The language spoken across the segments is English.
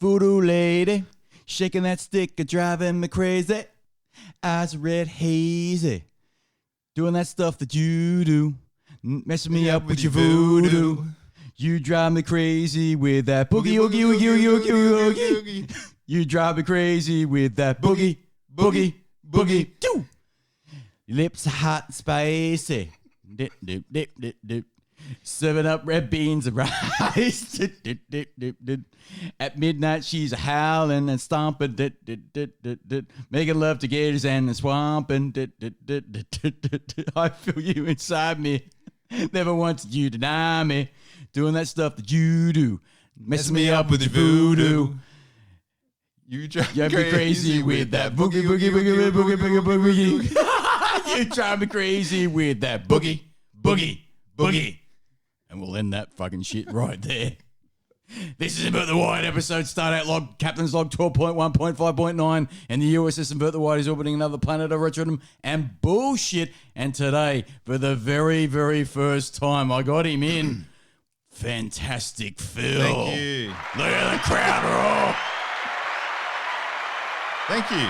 Voodoo lady, shaking that stick and driving me crazy. Eyes red hazy, doing that stuff that you do, messing me up with your voodoo. You drive me crazy with that boogie, oogie, oogie, oogie, oogie, oogie, oogie. You drive me crazy with that boogie, boogie, boogie. Your lips are hot and spicy. Dip, dip, dip, dip, dip. Serving up red beans and rice. Dip, dip, dip, dip, dip. At midnight, she's howling and stomping. Dip, dip, dip, dip, dip. Making love to gators and swamping. Dip, dip, dip, dip, dip, dip, dip. I feel you inside me. Never once did you deny me. Doing that stuff that you do. Messing me up with your voodoo. You drive me crazy with that boogie, boogie, boogie, boogie, boogie, boogie, boogie. You drive me crazy with that boogie, boogie, boogie. And we'll end that fucking shit right there. This is Invert the Wide episode, start out log, Captain's log 12.1.5.9, and the USS Invert the Wide is orbiting another planet of retrodom and bullshit. And today, for the very, very first time, I got him in. Fantastic Phil. Thank you. Look at the crowd roar. Thank you.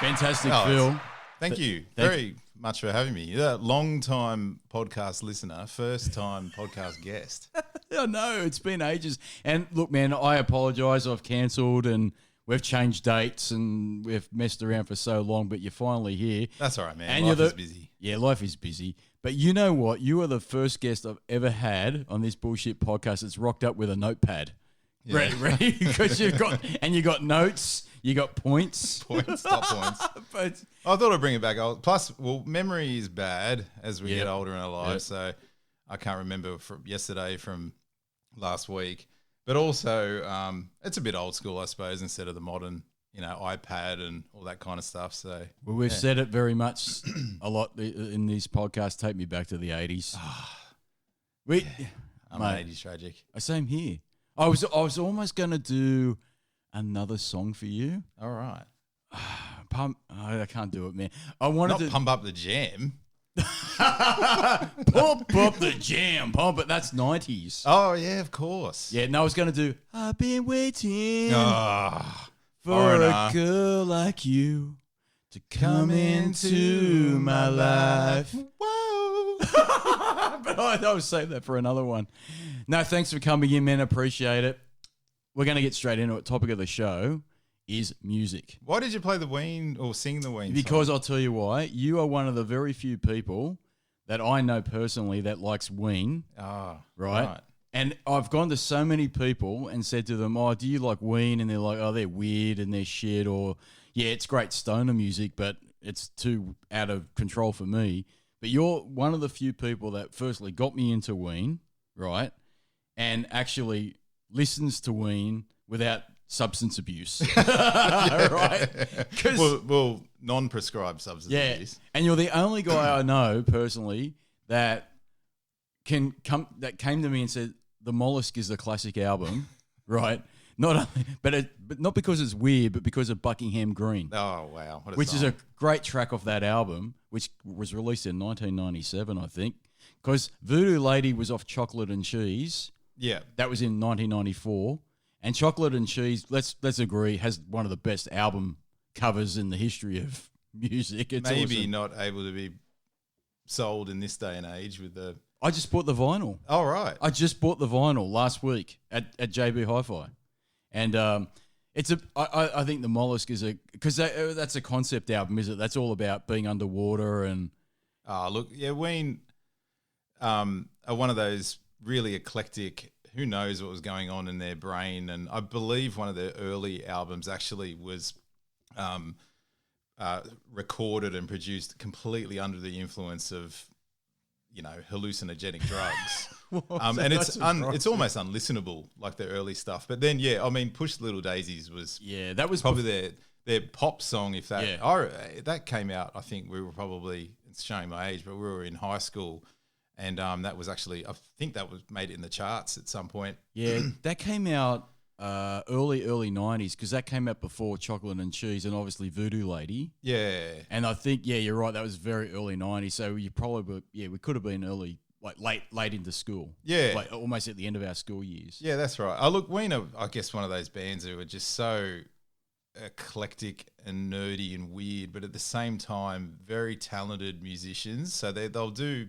Fantastic Phil. Thank you very much for having me. You're a long-time podcast listener, first-time podcast guest. I know, it's been ages. And look, man, I apologise. I've cancelled and we've changed dates and we've messed around for so long, but you're finally here. That's all right, man. And life is busy. Yeah, life is busy. But you know what? You are the first guest I've ever had on this bullshit podcast that's rocked up with a notepad. Yeah. Ready? Because you got notes, you got points. Stop points. But I thought I'd bring it back. Plus, memory is bad as we get older in our lives, so I can't remember from yesterday, from last week. But also, it's a bit old school, I suppose, instead of the modern, iPad and all that kind of stuff. So, well, we've said it very much a lot in these podcasts. Take me back to the 80s. I'm an 80s tragic. Same here. I was almost going to do another song for you. All right. I can't do it, man. I wanted to pump up the jam. Pump up the jam, but that's 90s. Oh, yeah, of course. Yeah, no, I was going to do I've been waiting for a girl like you to come into my life. Whoa. But I'll save that for another one. No, thanks for coming in, man. Appreciate it. We're going to get straight into it. Topic of the show is music. Why did you play the Ween or sing the Ween Because song? I'll tell you why. You are one of the very few people that I know personally that likes Ween. Right? And I've gone to so many people and said to them, do you like Ween? And they're like, they're weird and they're shit. Or, yeah, it's great stoner music, but it's too out of control for me. But you're one of the few people that firstly got me into Ween, right? And actually listens to Ween without substance abuse. Right? Well, non-prescribed substance abuse. And you're the only guy I know personally that came to me and said the Mollusk is the classic album, right? But not because it's weird, but because of Buckingham Green. Oh wow! Which is a great track off that album, which was released in 1997, I think. Because Voodoo Lady was off Chocolate and Cheese. Yeah, that was in 1994. And Chocolate and Cheese, let's agree, has one of the best album covers in the history of music. It's maybe awesome. Not able to be sold in this day and age with the. I just bought the vinyl. Oh, right. I just bought the vinyl last week at JB Hi-Fi. And I think the Mollusk is because that's a concept album, is it? That's all about being underwater and. Look, yeah, Ween are one of those really eclectic. Who knows what was going on in their brain? And I believe one of their early albums actually was recorded and produced completely under the influence of, hallucinogenic drugs. And it's almost unlistenable, like their early stuff. But then, Push Little Daisies was that was probably their pop song. If that that came out, I think we were probably, it's showing my age, but we were in high school. And that was actually, I think that was made it in the charts at some point. Yeah, that came out early 90s because that came out before Chocolate and Cheese and obviously Voodoo Lady. Yeah. And I think, you're right, that was very early 90s. So you probably, we could have been early like late into school. Yeah. Like almost at the end of our school years. Yeah, that's right. Oh, look, Ween are, I guess, one of those bands who are just so eclectic and nerdy and weird, but at the same time, very talented musicians. So they'll do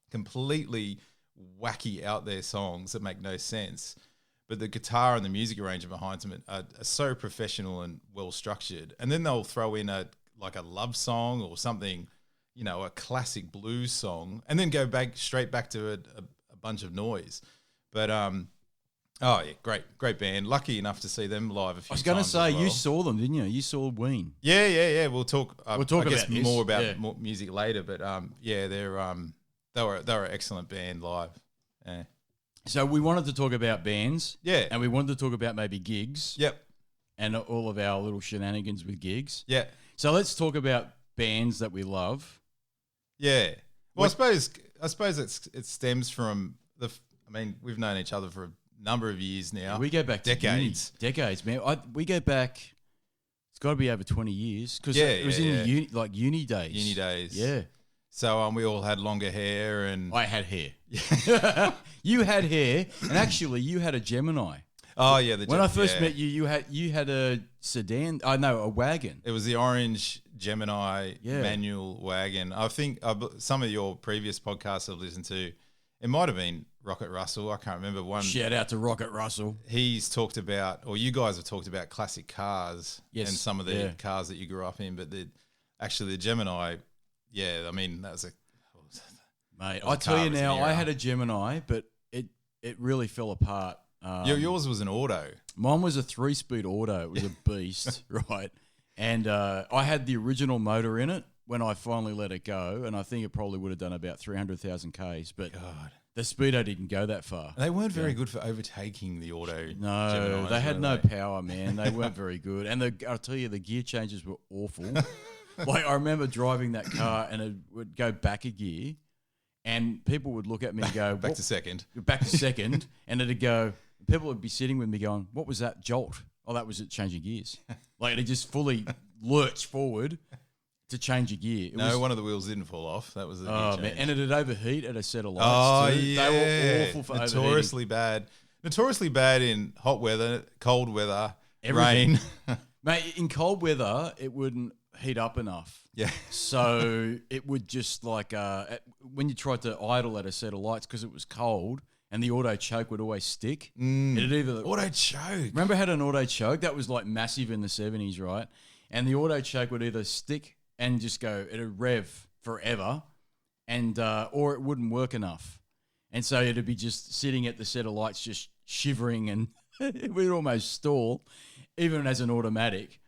completely wacky out there songs that make no sense. But the guitar and the music arrangement behind them are so professional and well structured. And then they'll throw in a love song or something, you know, a classic blues song, and then go straight back to a bunch of noise. But oh yeah, great band. Lucky enough to see them live a few times. I was going to say, well. You saw them, didn't you? You saw Ween. Yeah. We'll talk. We'll talk I guess about this. more about more music later. But yeah, they were an excellent band live. Yeah. So we wanted to talk about bands. Yeah. And we wanted to talk about maybe gigs. Yep. And all of our little shenanigans with gigs. Yeah. So let's talk about bands that we love. Yeah. Well, I suppose it stems from we've known each other for a number of years now. We go back decades. Decades, man. We go back. It's got to be over 20 years because it was in the uni days. Uni days. Yeah. So we all had longer hair, and I had hair. You had hair, and actually, you had a Gemini. Oh yeah, when I first met you, you had a sedan. Oh no, a wagon. It was the orange Gemini manual wagon. I think some of your previous podcasts I've listened to, it might have been Rocket Russell. I can't remember one. Shout out to Rocket Russell. He's talked about, or you guys have talked about classic cars and some of the cars that you grew up in, but actually the Gemini. Yeah, I mean that was mate. I tell you now, I had a Gemini, but it really fell apart. Yours was an auto. Mine was a 3-speed auto. It was a beast, right? And I had the original motor in it when I finally let it go, and I think it probably would have done about 300,000 Ks. But God, the speedo didn't go that far. They weren't very good for overtaking the auto. No, Geminis, they had no power, man. They weren't very good. And I'll tell you, the gear changes were awful. Like, I remember driving that car, and it would go back a gear, and people would look at me and go... back to second. Back to second, and it'd go... People would be sitting with me going, what was that jolt? Oh, that was it changing gears. Like, it just fully lurched forward to change a gear. One of the wheels didn't fall off. That was the gear change. Man. And it'd overheat at a set of lights too. Yeah. They were awful for Notoriously bad. Notoriously bad in hot weather, cold weather, rain. Mate, in cold weather, it wouldn't heat up enough. Yeah. So it would just like, when you tried to idle at a set of lights because it was cold, and the auto choke would always stick. It'd either auto choke. Remember, I had an auto choke that was like massive in the 70s, right? And the auto choke would either stick and just go, it'd rev forever, and or it wouldn't work enough, and so it'd be just sitting at the set of lights, just shivering, and it would almost stall, even as an automatic.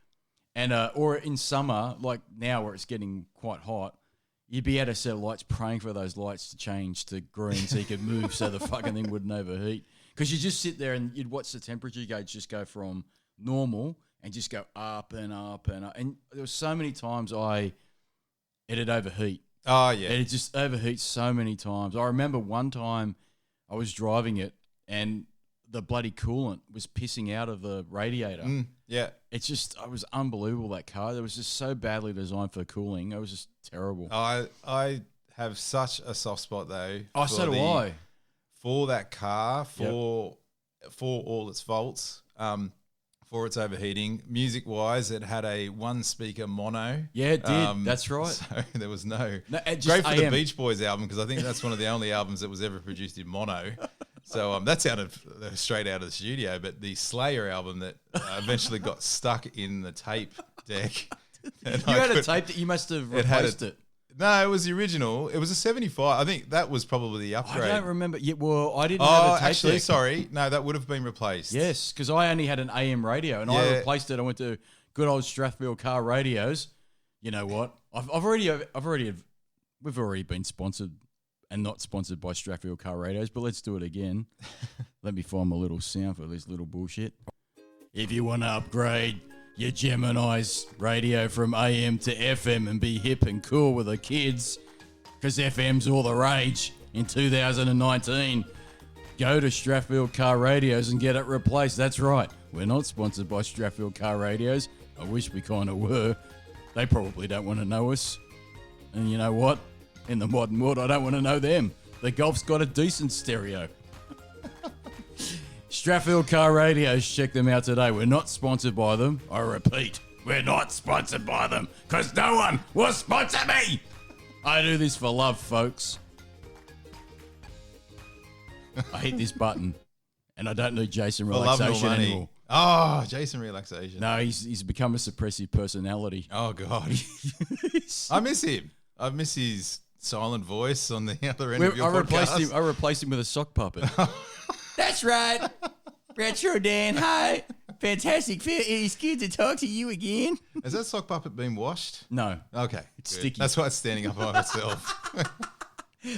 And or in summer, like now where it's getting quite hot, you'd be at a set of lights praying for those lights to change to green so you could move so the fucking thing wouldn't overheat. Because you just sit there and you'd watch the temperature gauge just go from normal and just go up and up and up. And there were so many times it'd overheat. Oh, yeah. It just overheats so many times. I remember one time I was driving it and the bloody coolant was pissing out of the radiator. Yeah. It was unbelievable, that car. It was just so badly designed for cooling. It was just terrible. I have such a soft spot, though. Oh, so do I. For that car, for all its faults, for its overheating. Music-wise, it had a one-speaker mono. Yeah, it did. That's right. So there was no just great for AM. the Beach Boys album, because I think that's one of the only albums that was ever produced in mono. So that sounded straight out of the studio. But the Slayer album that eventually got stuck in the tape deck. You had a tape that you must have replaced it. No, it was the original. It was a 75. I think that was probably the upgrade. I don't remember. Yeah, well, I didn't have a tape actually, deck. sorry. No, that would have been replaced. Yes, because I only had an AM radio, and I replaced it. I went to good old Strathfield car radios. You know what? We've already been sponsored and not sponsored by Strathfield car radios, but let's do it again. Let me find my little sound for this little bullshit. If you want to upgrade your Gemini's radio from AM to FM and be hip and cool with the kids, because FM's all the rage in 2019, go to Strathfield Car Radios and get it replaced. That's right. We're not sponsored by Strathfield Car Radios. I wish we kind of were. They probably don't want to know us. And you know what? In the modern world, I don't want to know them. The Golf's got a decent stereo. Strathfield Car Radios, check them out today. We're not sponsored by them. I repeat, we're not sponsored by them because no one will sponsor me. I do this for love, folks. I hit this button and I don't need Jason Relaxation anymore. Oh, Jason Relaxation. No, he's become a suppressive personality. Oh, God. I miss him. I miss his silent voice on the other end of your podcast. I replaced him with a sock puppet. That's right. Retro Dan. Hi. Fantastic. It's good to talk to you again. Has that sock puppet been washed? No. Okay. It's good. sticky. That's why it's standing up by itself.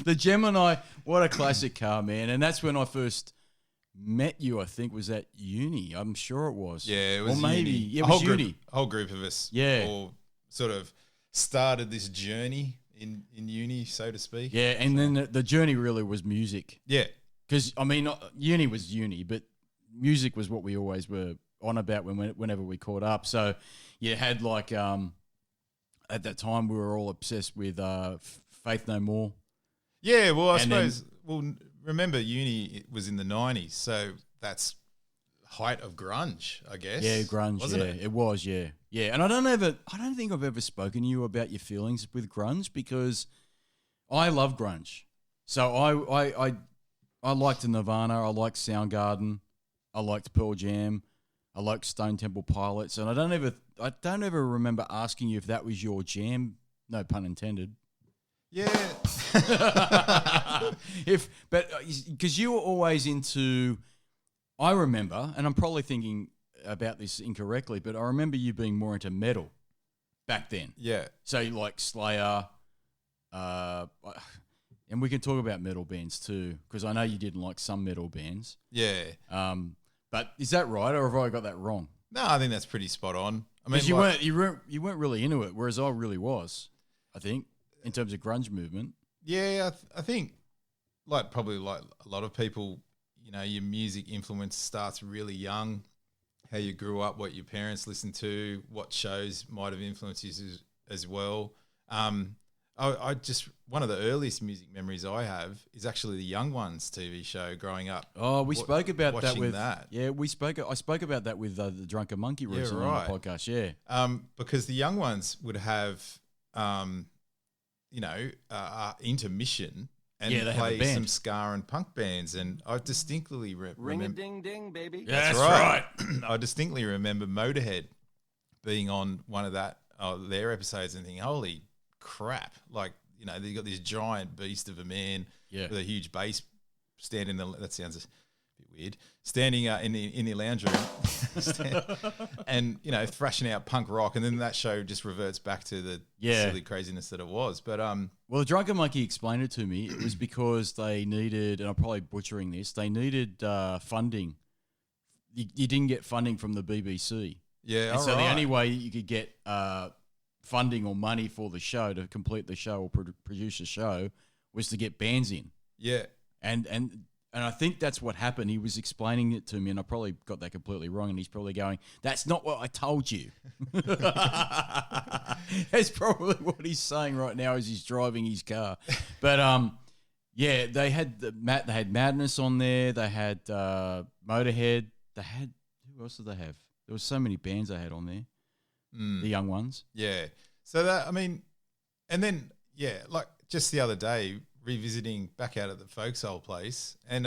The Gemini, what a classic car, man. And that's when I first met you, I think, was at uni. I'm sure it was. Yeah, it was or maybe. uni. Yeah, it was uni. A whole group of us. Yeah. All sort of started this journey in uni, so to speak. Yeah, and then the journey really was music. Yeah. Because, I mean, uni was uni, but music was what we always were on about whenever we caught up. So you had like, at that time, we were all obsessed with Faith No More. Yeah, well, I suppose, remember uni was in the 90s, so that's height of grunge, I guess. Yeah, grunge, wasn't yeah. it? It was, yeah. Yeah, and I don't think I've ever spoken to you about your feelings with grunge because I love grunge. So I liked Nirvana, I liked Soundgarden, I liked Pearl Jam, I liked Stone Temple Pilots, and I don't ever remember asking you if that was your jam, no pun intended. Yeah. Because you were always into, I remember, and I'm probably thinking about this incorrectly, but I remember you being more into metal back then. Yeah. So you like Slayer, and we can talk about metal bands too, because I know you didn't like some metal bands. Yeah. But is that right, or have I got that wrong? No, I think that's pretty spot on. I mean, because you weren't really into it, whereas I really was, I think, in terms of grunge movement. Yeah, I think probably like a lot of people, you know, your music influence starts really young, how you grew up, what your parents listened to, what shows might have influenced you as well. I just, one of the earliest music memories I have is actually the Young Ones TV show growing up. Oh, we spoke about that with that. Yeah, I spoke about that with the Drunken Monkey recently on the podcast. Yeah, because the Young Ones would have, intermission and play some ska and punk bands, and I distinctly remember. Ring a ding ding, baby. That's right. I distinctly remember Motorhead being on one of their episodes and thinking, "Holy crap!" Like, you know, they got this giant beast of a man with a huge bass standing. That sounds a bit weird. Standing in the lounge room, and you know, thrashing out punk rock, and then that show just reverts back to the silly craziness that it was. But well, the Drunken Monkey explained it to me. It was because they needed, and I'm probably butchering this, they needed funding. You didn't get funding from the BBC. Yeah, and so the only way you could get funding or money for the show to complete the show or produce a show was to get bands in. Yeah, and I think that's what happened. He was explaining it to me, and I probably got that completely wrong. And he's probably going, "That's not what I told you." That's probably what he's saying right now as he's driving his car. But yeah, they had Madness on there. They had Motorhead. They had, who else did they have? There was so many bands they had on there. The Young Ones. Yeah. So that, I mean, and then like just the other day, revisiting back out at the Folksoul place and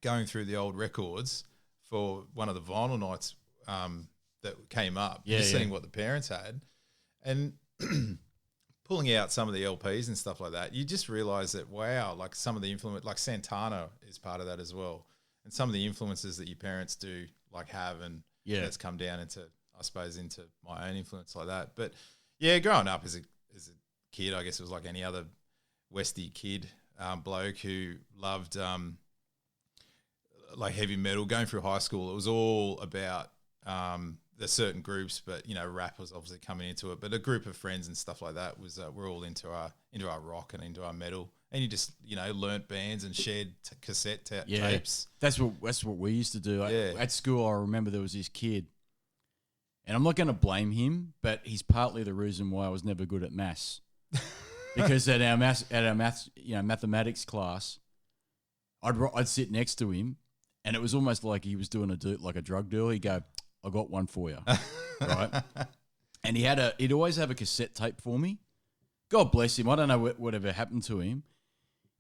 going through the old records for one of the vinyl nights that came up, seeing what the parents had and pulling out some of the LPs and stuff like that, you just realise that, wow, like some of the influence, like Santana is part of that as well. And some of the influences that your parents do like have and that's come down into, I suppose, into my own influence like that. But yeah, growing up as a kid, I guess it was like any other Westie kid, bloke who loved like heavy metal. Going through high school, it was all about the certain groups, but you know, rap was obviously coming into it. But a group of friends and stuff like that was we're all into our rock and into our metal, and you just learnt bands and shared cassette tapes. That's what we used to do. At school, I remember there was this kid, and I'm not going to blame him, but he's partly the reason why I was never good at maths. because at our mathematics class, I'd sit next to him, and it was almost like he was doing a drug deal. He'd go, "I got one for you," right? And he'd always have a cassette tape for me. God bless him. I don't know whatever happened to him.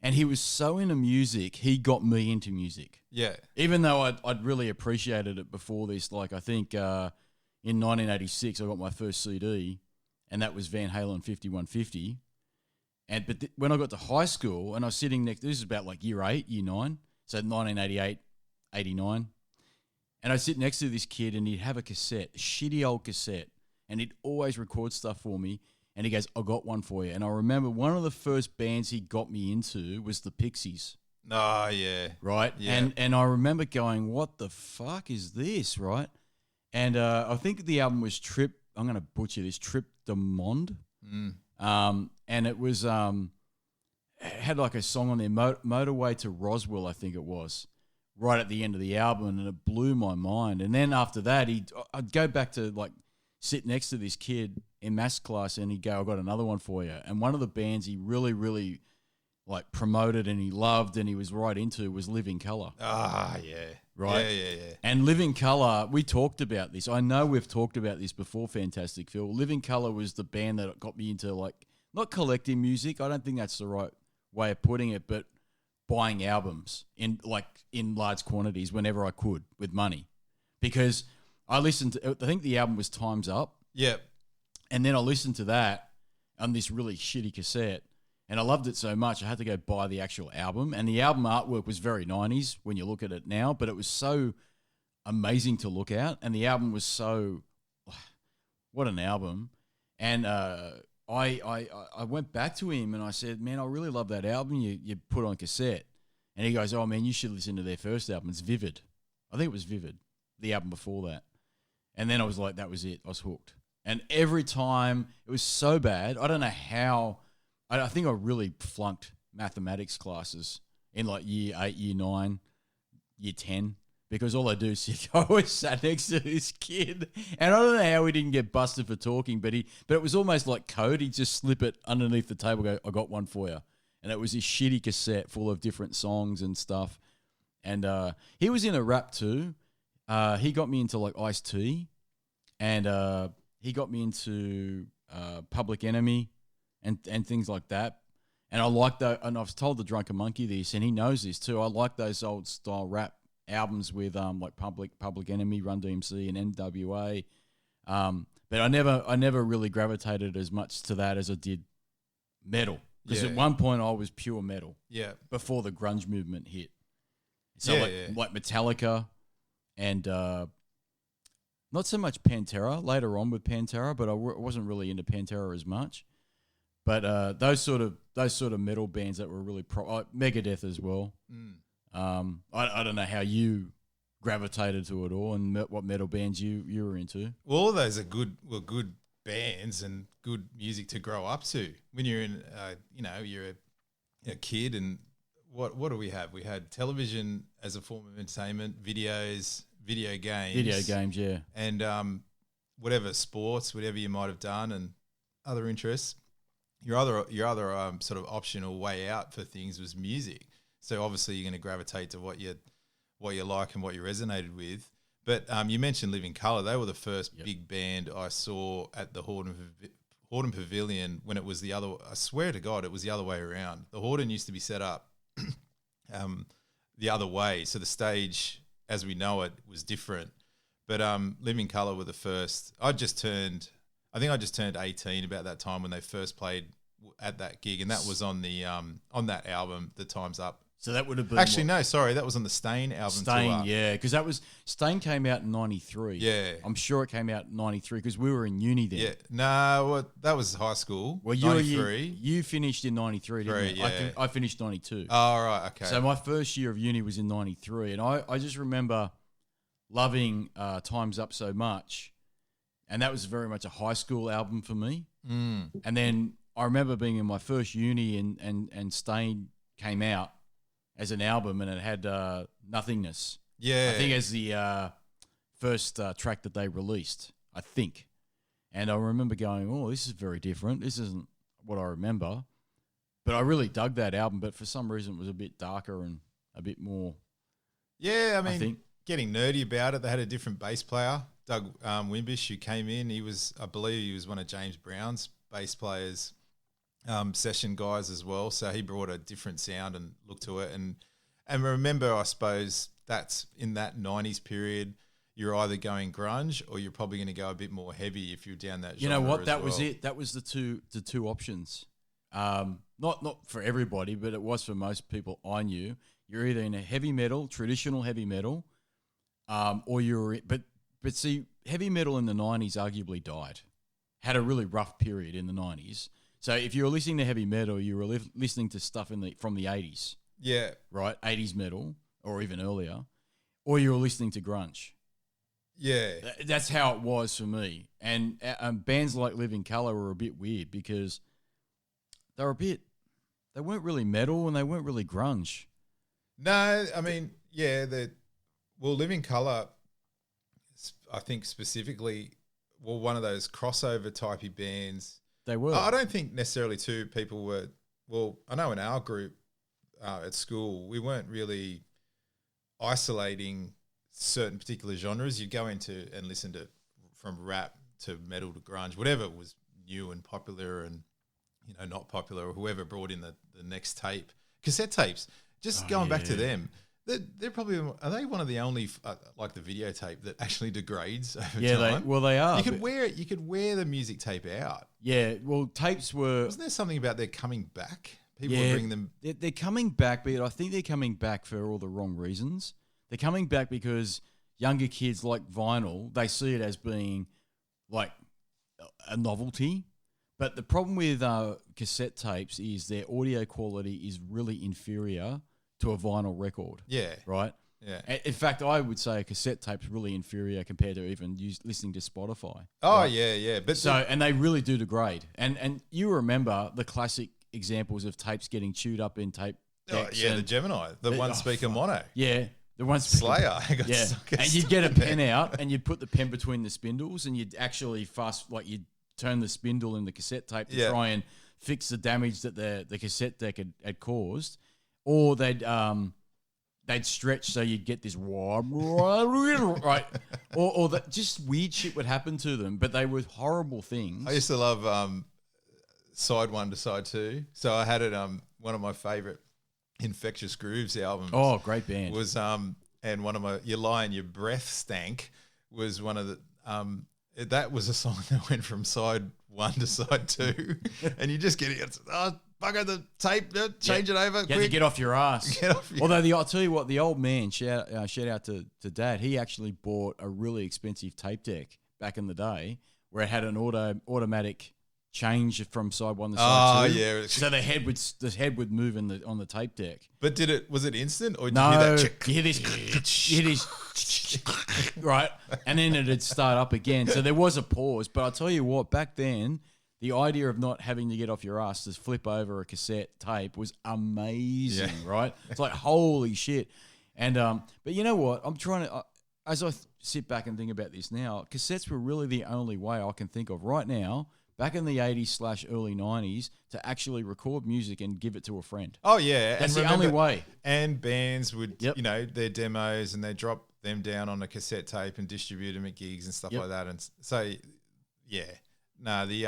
And he was so into music, he got me into music. Yeah. Even though I'd really appreciated it before this. Like, I think in 1986, I got my first CD, and that was Van Halen 5150. But when I got to high school, and I was sitting next, this is about like year 8, year 9, so 1988, 89. And I'd sit next to this kid, and he'd have a cassette, a shitty old cassette, and he'd always record stuff for me. And he goes, "I got one for you." And I remember one of the first bands he got me into was the Pixies. Oh, yeah. Right? Yeah. And I remember going, "What the fuck is this?" Right? And I think the album was I'm going to butcher this, Trip de Monde. And it was, it had like a song on there, Motorway to Roswell, I think it was, right at the end of the album. And it blew my mind. And then after that, I'd go back to like sit next to this kid in maths class, and he'd go, "I got another one for you." And one of the bands he really, really like promoted and he loved and he was right into was Living Colour. Ah, yeah. Right? Yeah. And Living Colour, we talked about this. I know we've talked about this before, Fantastic Phil. Living Colour was the band that got me into, like, not collecting music. I don't think that's the right way of putting it, but buying albums in large quantities whenever I could with money. Because I think the album was Time's Up. Yep. And then I listened to that on this really shitty cassette, and I loved it so much I had to go buy the actual album. And the album artwork was very 90s when you look at it now, but it was so amazing to look at, and the album was so, what an album. And I went back to him and I said, "Man, I really love that album you put on cassette." And he goes, "Oh man, you should listen to their first album. It's Vivid." I think it was Vivid, the album before that. And then I was like, that was it. I was hooked. And every time, it was so bad. I don't know how. I think I really flunked mathematics classes in like year 8, year 9, year 10, because all I do is I always sat next to this kid, and I don't know how he didn't get busted for talking, but it was almost like code. He'd just slip it underneath the table, go, "I got one for you," and it was this shitty cassette full of different songs and stuff. And he was in a rap too. He got me into like Ice-T, and he got me into Public Enemy and things like that. And I like that. And I've told the Drunken Monkey this, and he knows this too. I like those old style rap albums with like Public Enemy, Run DMC, and NWA. But I never really gravitated as much to that as I did metal. Because at one point I was pure metal. Yeah. Before the grunge movement hit. So like Metallica and not so much Pantera later on with Pantera, but I wasn't really into Pantera as much. But those sort of metal bands that were really Megadeth as well. I don't know how you gravitated to it all and what metal bands you were into. Well, all those are good bands and good music to grow up to when you're in you're a kid. And what do we have? We had television as a form of entertainment, video games, yeah, and whatever sports, whatever you might have done, and other interests. Your other sort of optional way out for things was music. So obviously you're going to gravitate to what you like and what you resonated with. But you mentioned Living Colour. They were the first big band I saw at the Hordern Pavilion when it was the other. I swear to God, it was the other way around. The Hordern used to be set up the other way, so the stage as we know it was different. But Living Colour were the first. I just turned 18 about that time when they first played at that gig, and that was on the on that album, The Time's Up. So that would have been that was on the Stain album. Stain, yeah, because Stain came out in '93. Yeah, I'm sure it came out in '93 because we were in uni then. Yeah, no, that was high school. Well, you finished in '93, didn't you? Yeah. I finished '92. Oh, right, okay. So my first year of uni was in '93, and I just remember loving Time's Up so much, and that was very much a high school album for me. And then I remember being in my first uni, and Stain came out as an album, and it had Nothingness. Yeah. I think as the first track that they released, I think. And I remember going, oh, this is very different. This isn't what I remember. But I really dug that album, but for some reason it was a bit darker and a bit more. Yeah, I think. getting nerdy about it. They had a different bass player, Doug Wimbish, who came in. I believe he was one of James Brown's bass players, session guys as well. So he brought a different sound and look to it. And remember, I suppose that's in that 90s period, you're either going grunge or you're probably going to go a bit more heavy if you're down that genre. You know what? That well. was it. That was the two options. Not for everybody, but it was for most people I knew. You're either in a heavy metal, traditional heavy metal, or but see, heavy metal in the 90s arguably died. Had a really rough period in the 90s. So if you were listening to heavy metal, you were listening to stuff from the 80s. Yeah. Right? 80s metal, or even earlier. Or you were listening to grunge. Yeah. That's how it was for me. And bands like Living Colour were a bit weird because they weren't really metal and they weren't really grunge. No, I mean, yeah, Living Colour, I think specifically, one of those crossover typey bands. They were. I don't think necessarily people were, I know in our group at school, we weren't really isolating certain particular genres. You go into and listen to from rap to metal to grunge, whatever was new and popular and, not popular, or whoever brought in the next tape. Cassette tapes, just going back to them, they're probably, are they one of the only, like the videotape that actually degrades over time? They are. You could wear the music tape out. Yeah, well, tapes were... Wasn't there something about they're coming back? People would bring them... They're coming back, but I think they're coming back for all the wrong reasons. They're coming back because younger kids like vinyl, they see it as being like a novelty. But the problem with cassette tapes is their audio quality is really inferior to a vinyl record. Yeah. Right? Yeah. In fact, I would say a cassette tape's really inferior compared to even listening to Spotify. Oh, right? yeah. But and they really do degrade. And you remember the classic examples of tapes getting chewed up in tape decks. The Gemini, the one speaker mono. Yeah. The one Slayer. Yeah. And you'd get a pen out and you'd put the pen between the spindles and you'd actually you'd turn the spindle in the cassette tape to try and fix the damage that the cassette deck had caused. Or they'd stretch so you'd get this right, or that just weird shit would happen to them, but they were horrible things. I used to love side 1 to side 2. So I had it. One of my favorite Infectious Grooves albums. Oh, great band. Was and one of my You Lie and Your Breath Stank was one of the that was a song that went from side 1 to side 2, and you just get it. Bugger the tape, change it over. You had to get off your ass. Although I'll tell you what, the old man, shout out to Dad, he actually bought a really expensive tape deck back in the day where it had an automatic change from side 1 to side 2. Yeah. So the head would move on the tape deck. But was it instant or did no, you hear that? You hear this, right? And then it'd start up again. So there was a pause. But I'll tell you what, back then, the idea of not having to get off your ass to flip over a cassette tape was amazing, right? It's like, holy shit. And but you know what? I'm trying to, as I sit back and think about this now, cassettes were really the only way I can think of right now, back in the 80s/early 90s, to actually record music and give it to a friend. Oh, yeah. That's the only way. And bands would, their demos, and they drop them down on a cassette tape and distribute them at gigs and stuff like that. And so, yeah. No, you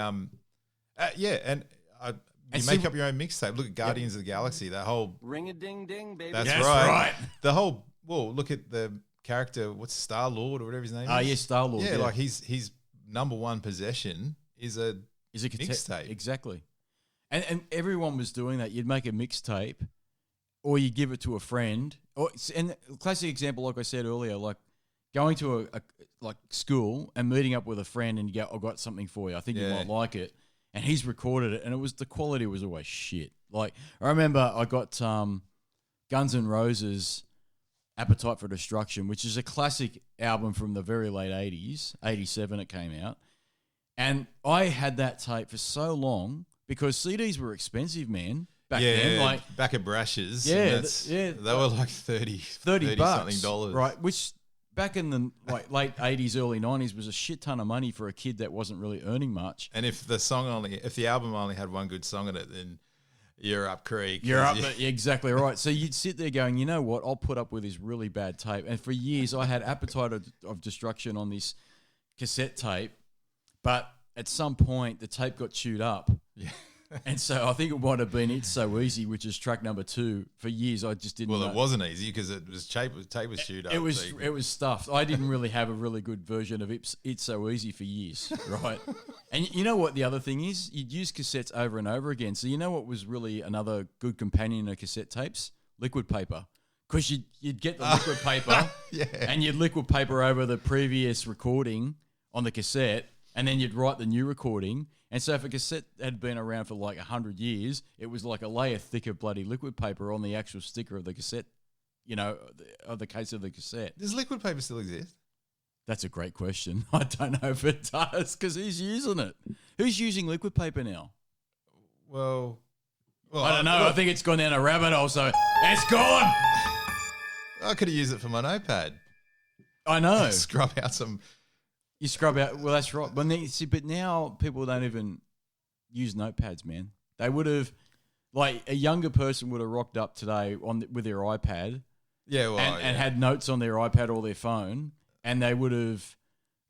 make up your own mixtape. Look at Guardians of the Galaxy. That whole ring-a-ding-ding, baby. That's right. The whole. Well, look at the character. What's Star-Lord or whatever his name is? Yeah, Star-Lord. Yeah, like his number one possession is a mixtape. Exactly. And everyone was doing that. You'd make a mixtape, or you give it to a friend. And classic example, like I said earlier, like going to a school and meeting up with a friend and you go, "I've got something for you. I think you might like it." And he's recorded it, and the quality was always shit. Like, I remember I got Guns N' Roses' Appetite for Destruction, which is a classic album from the very late 80s, 87 it came out. And I had that tape for so long because CDs were expensive, man, back then. Like, back at Brash's. They were like $30 something dollars. Right, which back in the late 80s, early 90s was a shit ton of money for a kid that wasn't really earning much. And if the album only had one good song in it, then you're up creek. You're up, exactly right. So you'd sit there going, you know what? I'll put up with this really bad tape. And for years, I had Appetite of Destruction on this cassette tape, but at some point, the tape got chewed up. Yeah. And so I think it might have been It's So Easy, which is track number 2. For years, I just didn't. Well, it wasn't easy because it was tape was chewed up. It was stuffed. I didn't really have a really good version of It's So Easy for years, right? And you know what the other thing is? You'd use cassettes over and over again. So you know what was really another good companion of cassette tapes? Liquid paper. Because you'd get the liquid paper and you'd liquid paper over the previous recording on the cassette, and then you'd write the new recording. And so if a cassette had been around for like 100 years, it was like a layer thick of bloody liquid paper on the actual sticker of the cassette, you know, of the case of the cassette. Does liquid paper still exist? That's a great question. I don't know if it does, because who's using it? Who's using liquid paper now? Well, I don't know. I think it's gone down a rabbit hole, so it's gone. I could have used it for my notepad. I know. Scrub out some... You scrub out. Well, that's right. But now people don't even use notepads, man. They would have, like, a younger person would have rocked up today with their iPad, and had notes on their iPad or their phone, and they would have,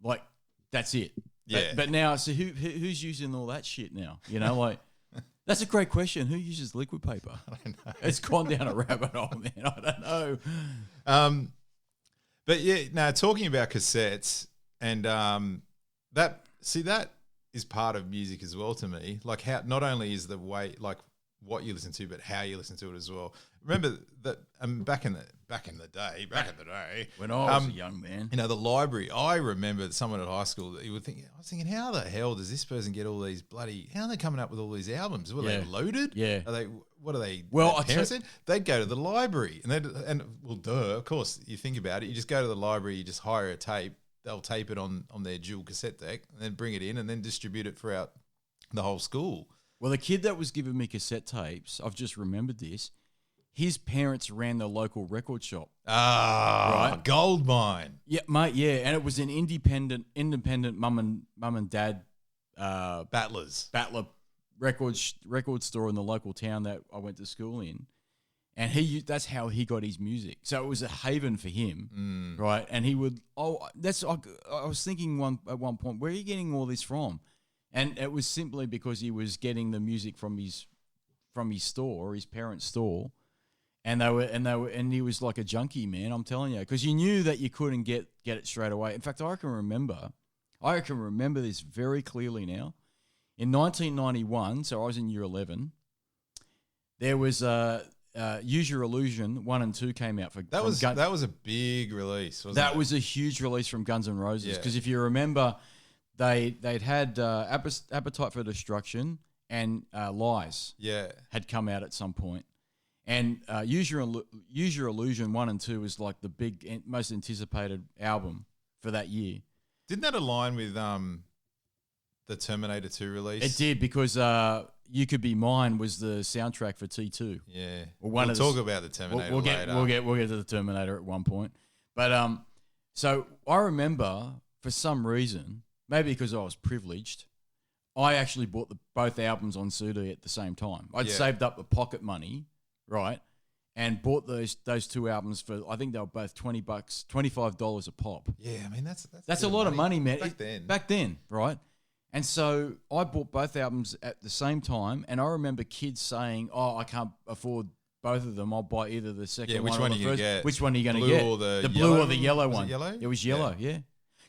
like, that's it. Yeah. But now, so who's using all that shit now? You know, like, that's a great question. Who uses liquid paper? I don't know. It's gone down a rabbit hole, man. I don't know. But yeah, now talking about cassettes. And that is part of music as well to me. Like how not only is the way like what you listen to, but how you listen to it as well. Remember that back in the day when I was a young man, you know, the library. I remember someone at high school that you would think. I was thinking, how the hell does this person get all these bloody? How are they coming up with all these albums? Were they loaded? Yeah. Are they? What are they? Well, parents said they'd go to the library of course, you think about it. You just go to the library. You just hire a tape. They'll tape it on their dual cassette deck and then bring it in and then distribute it throughout the whole school. Well, the kid that was giving me cassette tapes, I've just remembered this. His parents ran the local record shop. Right? Gold mine. Yeah, mate. Yeah, and it was an independent mum and dad battler record store in the local town that I went to school in. And that's how he got his music. So it was a haven for him, right? And he would, I was thinking at one point, where are you getting all this from? And it was simply because he was getting the music from his store, his parents' store, and he was like a junkie, man. I'm telling you, because you knew that you couldn't get it straight away. In fact, I can remember this very clearly now. In 1991, so I was in year 11. There was Use Your Illusion 1 and 2 came out for that was a big release. Wasn't that it? was a huge release from Guns N' Roses because if you remember, they'd had Appetite for Destruction and Lies. Had come out at some point, and Use Your Illusion 1 and 2 was like the big most anticipated album for that year. Didn't that align with the Terminator 2 release? It did because. You Could Be Mine was the soundtrack for T2. Yeah. We'll talk about the Terminator later. We'll get to the Terminator at one point. But so I remember for some reason, maybe because I was privileged, I actually bought both albums on CD at the same time. I'd saved up the pocket money, right, and bought those two albums for, I think they were both $20, $25 a pop. Yeah, I mean that's a lot of money, man. Back then, right? And so I bought both albums at the same time, and I remember kids saying, "Oh, I can't afford both of them. I'll buy either the second one or the first. Get? Which one are you going to get? Or the blue or the yellow one? Was it yellow? It was yellow, yeah.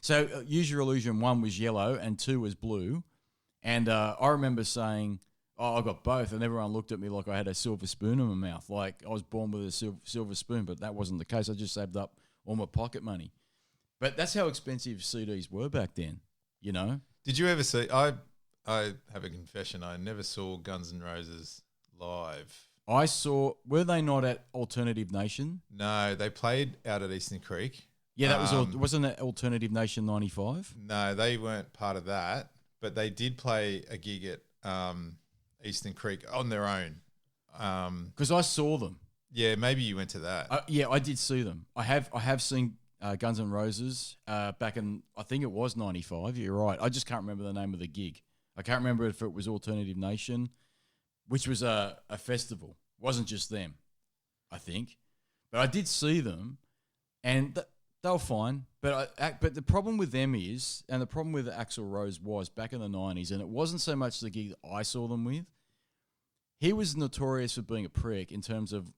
So Use Your Illusion 1 was yellow and 2 was blue. And I remember saying, "Oh, I got both," and everyone looked at me like I had a silver spoon in my mouth, like I was born with a silver spoon. But that wasn't the case. I just saved up all my pocket money. But that's how expensive CDs were back then, you know. Did you ever see? I have a confession. I never saw Guns N' Roses live. I saw. Were they not at Alternative Nation? No, they played out at Eastern Creek. Yeah, that was wasn't that Alternative Nation 95? No, they weren't part of that, but they did play a gig at Eastern Creek on their own. Because I saw them. Yeah, maybe you went to that. Yeah, I did see them. I have seen Guns N' Roses back in, I think it was 95. You're right. I just can't remember the name of the gig. I can't remember if it was Alternative Nation. which was a festival. It wasn't just them, I think. But I did see them, and they were fine. But the problem with them is, and the problem with Axl Rose was back in the 90s, and it wasn't so much the gig that I saw them with. He was notorious for being a prick in terms of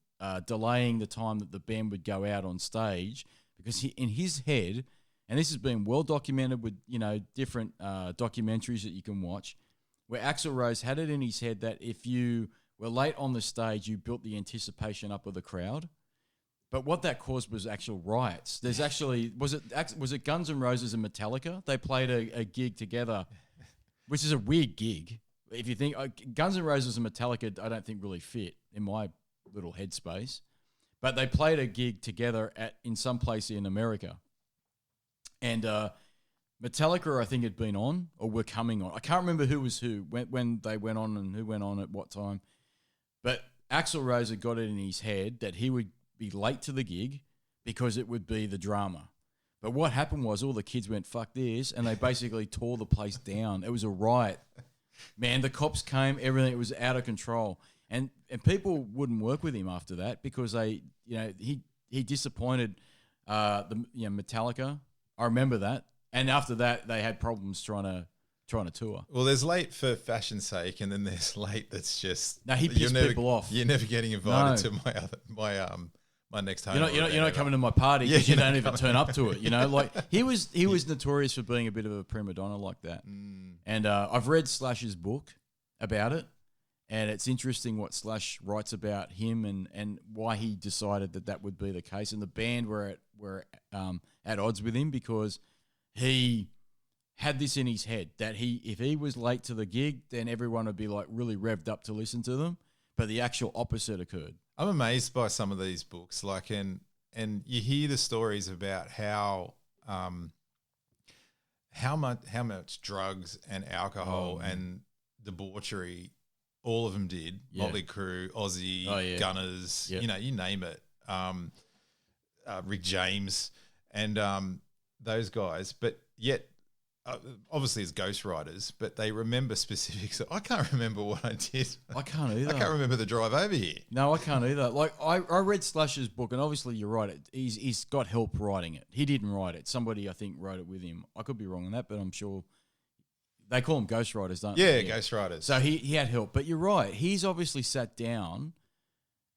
delaying the time that the band would go out on stage, because in his head, and this has been well documented with different documentaries that you can watch, where Axl Rose had it in his head that if you were late on the stage, you built the anticipation up of the crowd. But what that caused was actual riots. There's actually was it Guns N' Roses and Metallica? They played a gig together, which is a weird gig. If you think Guns N' Roses and Metallica, I don't think really fit in my little headspace. But they played a gig together in some place in America, and Metallica, I think, had been on or were coming on. I can't remember who was who when they went on and who went on at what time. But Axl Rose had got it in his head that he would be late to the gig because it would be the drama. But what happened was all the kids went, fuck this, and they basically tore the place down. It was a riot. Man, the cops came, everything, it was out of control. And people wouldn't work with him after that because he disappointed Metallica. I remember that. And after that, they had problems trying to tour. Well, there's late for fashion's sake, and then there's late that's just he pissed people off. You're never getting invited to my next home. You're not coming to my party because you don't even turn up to it. Like he was notorious for being a bit of a prima donna like that. And I've read Slash's book about it, and it's interesting what Slash writes about him and why he decided that would be the case. And the band were at odds with him because he had this in his head that if he was late to the gig, then everyone would be like really revved up to listen to them. But the actual opposite occurred. I'm amazed by some of these books, and you hear the stories about how much drugs and alcohol and debauchery all of them did. Yeah. Motley Crue, Ozzy, Gunners, you name it. Rick James and those guys, but yet obviously as ghostwriters, but they remember specifics. I can't remember what I did. I can't either. I can't remember the drive over here. No, I can't either. Like I read Slash's book, and obviously you're right. He's got help writing it. He didn't write it. Somebody I think wrote it with him. I could be wrong on that, but I'm sure they call them ghostwriters, don't they? Yeah, ghostwriters. So he had help, but you're right. He's obviously sat down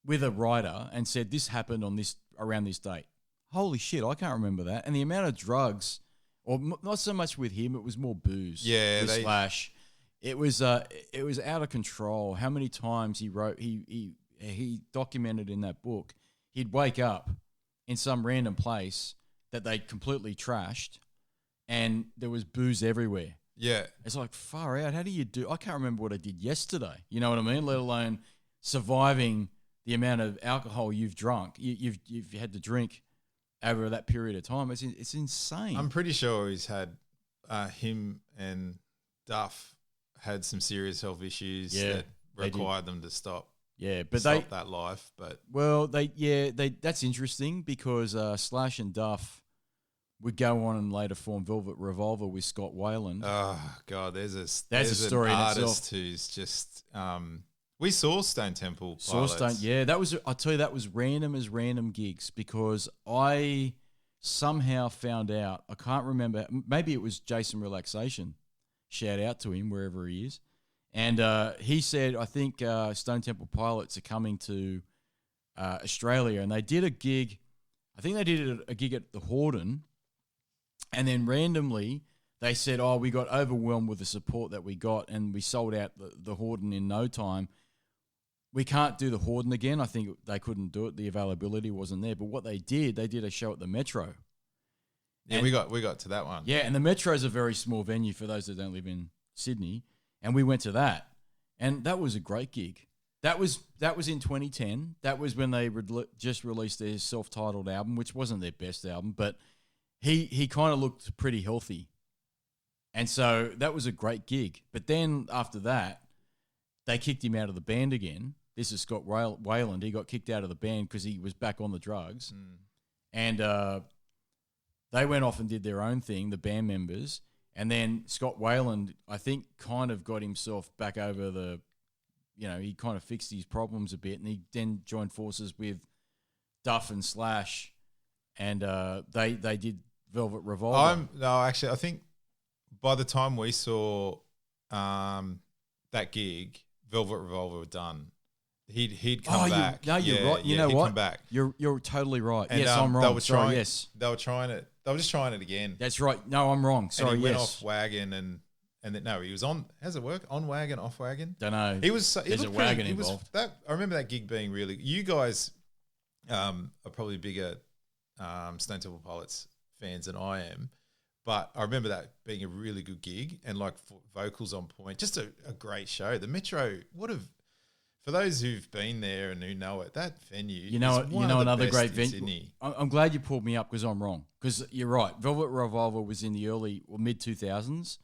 with a writer and said this happened on this around this date. Holy shit, I can't remember that. And the amount of drugs. Or not so much with him, it was more booze. Yeah, Slash. It was out of control. How many times he wrote? He documented in that book. He'd wake up in some random place that they completely trashed, and there was booze everywhere. Yeah, it's like far out. How do you do? I can't remember what I did yesterday. You know what I mean? Let alone surviving the amount of alcohol you've drunk. You've had to drink over that period of time. It's insane. I'm pretty sure he's had him and Duff had some serious health issues that required them to stop. Yeah, but stop that life. But that's interesting because Slash and Duff would go on and later form Velvet Revolver with Scott Weiland. Oh God, there's a story an in artist itself. Who's just. We saw Stone Temple Pilots. I'll tell you, that was random as random gigs because I somehow found out, I can't remember, maybe it was Jason Relaxation, shout out to him wherever he is, and he said, I think Stone Temple Pilots are coming to Australia, and they did a gig, I think they did a gig at the Horden, and then randomly they said, we got overwhelmed with the support that we got, and we sold out the Horden in no time. We can't do the Horden again. I think they couldn't do it. The availability wasn't there. But what they did a show at the Metro. Yeah, and we got to that one. Yeah, and the Metro is a very small venue for those that don't live in Sydney. And we went to that. And that was a great gig. That was in 2010. That was when they just released their self-titled album, which wasn't their best album, but he kind of looked pretty healthy. And so that was a great gig. But then after that, they kicked him out of the band again. This is Scott Weiland. He got kicked out of the band because he was back on the drugs. And they went off and did their own thing, the band members. And then Scott Weiland, I think, kind of got himself back over the he kind of fixed his problems a bit, and he then joined forces with Duff and Slash, and they did Velvet Revolver. I think by the time we saw that gig, Velvet Revolver were done. He'd come back. You're right. You know he'd what? Come back. You're totally right. And, yes, I'm wrong. Sorry, yes. They were trying it. They were just trying it again. That's right. No, I'm wrong. Sorry, and he yes. went off Wagon and then he was on. How's it work? On Wagon, off Wagon. Don't know. There's a wagon involved. I remember that gig being really. You guys are probably bigger Stone Temple Pilots fans than I am, but I remember that being a really good gig and like vocals on point. Just a great show. The Metro for those who've been there and who know it, that venue. Another great venue. I'm glad you pulled me up because I'm wrong. Because you're right. Velvet Revolver was in the early or mid 2000s,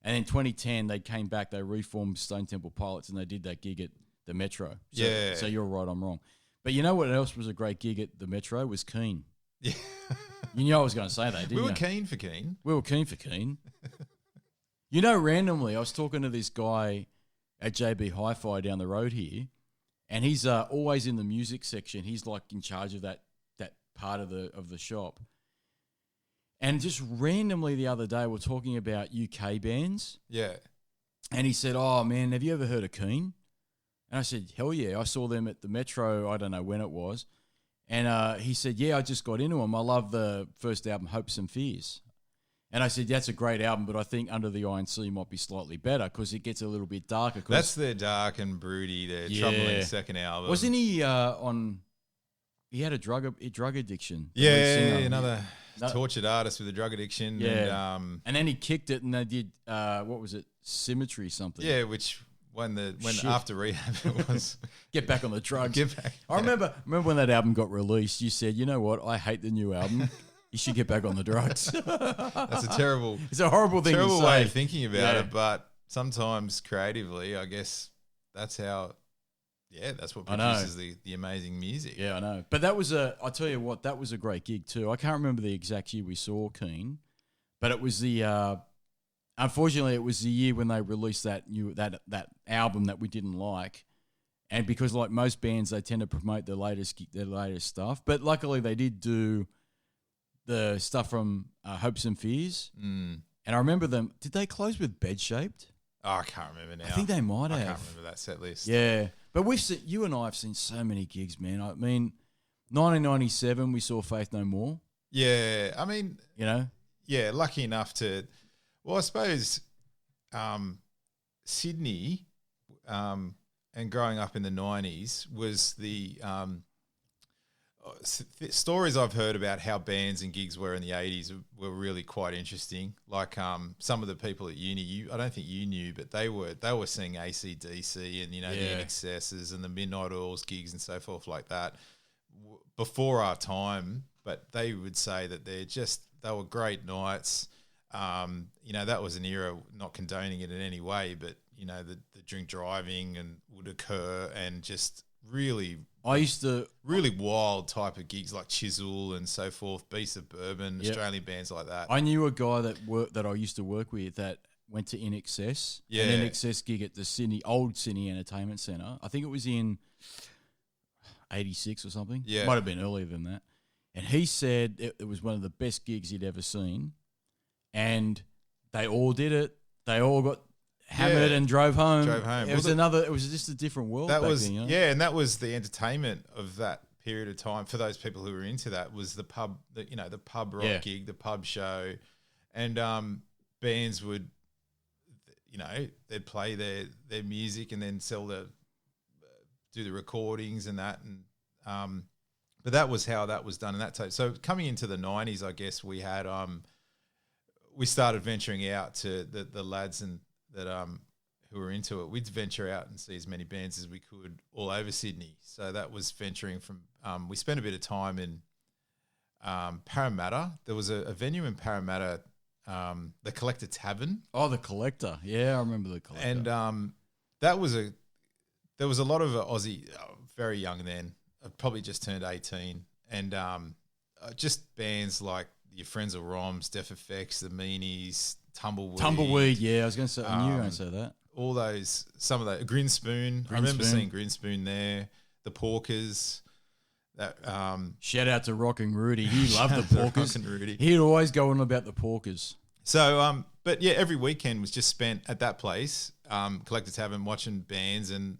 and in 2010 they came back. They reformed Stone Temple Pilots and they did that gig at the Metro. So you're right. I'm wrong. But you know what else was a great gig at the Metro was Keane. Yeah. You knew I was going to say that, didn't you? We were keen for Keane. Randomly, I was talking to this guy at JB Hi-Fi down the road here, and he's always in the music section. He's like in charge of that part of the shop. And just randomly the other day, we're talking about UK bands. Yeah. And he said, "Oh man, have you ever heard of Keane?" And I said, "Hell yeah, I saw them at the Metro. I don't know when it was." And he said, "Yeah, I just got into them. I love the first album, Hopes and Fears." And I said, "That's a great album, but I think Under the Iron Sea might be slightly better because it gets a little bit darker." That's their dark and broody, their troubling second album. Wasn't he on? He had a drug addiction. Yeah, another tortured artist with a drug addiction. Yeah, and then he kicked it, and they did what was it? Symmetry something. Yeah, which when after rehab it was get back on the drugs. Get back. I remember when that album got released. You said, "You know what? I hate the new album. You should get back on the drugs." That's a it's a horrible thing to say. Way of thinking about it, but sometimes creatively, I guess that's how. Yeah, that's what produces the amazing music. Yeah, I know. But that was I tell you what, that was a great gig too. I can't remember the exact year we saw Keane, but it was the. Unfortunately, it was the year when they released that album that we didn't like, and because like most bands, they tend to promote their latest stuff. But luckily, they did do the stuff from Hopes and Fears, and I remember them. Did they close with Bed Shaped? Oh, I can't remember now. I think they might have. I can't remember that set list. Yeah, but you and I have seen so many gigs, man. I mean, 1997 we saw Faith No More. Yeah, I mean, yeah, lucky enough to. Well, I suppose Sydney and growing up in the 90s was the stories I've heard about how bands and gigs were in the 80s were really quite interesting. Like some of the people at uni, I don't think you knew, but they were seeing AC/DC and, the NXS's and the Midnight Oils gigs and so forth like that before our time. But they would say that they were great nights. That was an era, not condoning it in any way, but, the drink driving and would occur and just really wild type of gigs like Chisel and so forth, Beast of Bourbon, Australian bands like that. I knew a guy that I used to work with that went to INXS, an INXS gig at the old Sydney Entertainment Centre. I think it was in 86 or something. Yeah. Might have been earlier than that. And he said it was one of the best gigs he'd ever seen. And they all did it. They all got hammered and drove home. It was just a different world. That back was then, and that was the entertainment of that period of time for those people who were into that. Was the pub, the pub rock gig, the pub show, and bands would, they'd play their music and then do the recordings and that, and but that was how that was done in that time. So coming into the 90s, I guess we had we started venturing out to the lads and that who were into it. We'd venture out and see as many bands as we could all over Sydney. So that was venturing from. We spent a bit of time in Parramatta. There was a venue in Parramatta, the Collector Tavern. Oh, the Collector. Yeah, I remember the Collector. And there was a lot of Aussie, very young then. I probably just turned 18, and just bands like Your Friends of Roms, Def Effects, The Meanies, Tumbleweed. Yeah, I was going to say. I knew you were going to say that. all those, some of the Grin Spoon. I remember seeing Grin Spoon there. The Porkers. That shout out to Rockin' Rudy. He loved the Porkers. Rudy. He'd always go on about the Porkers. So, but yeah, every weekend was just spent at that place, Collector Tavern, watching bands, and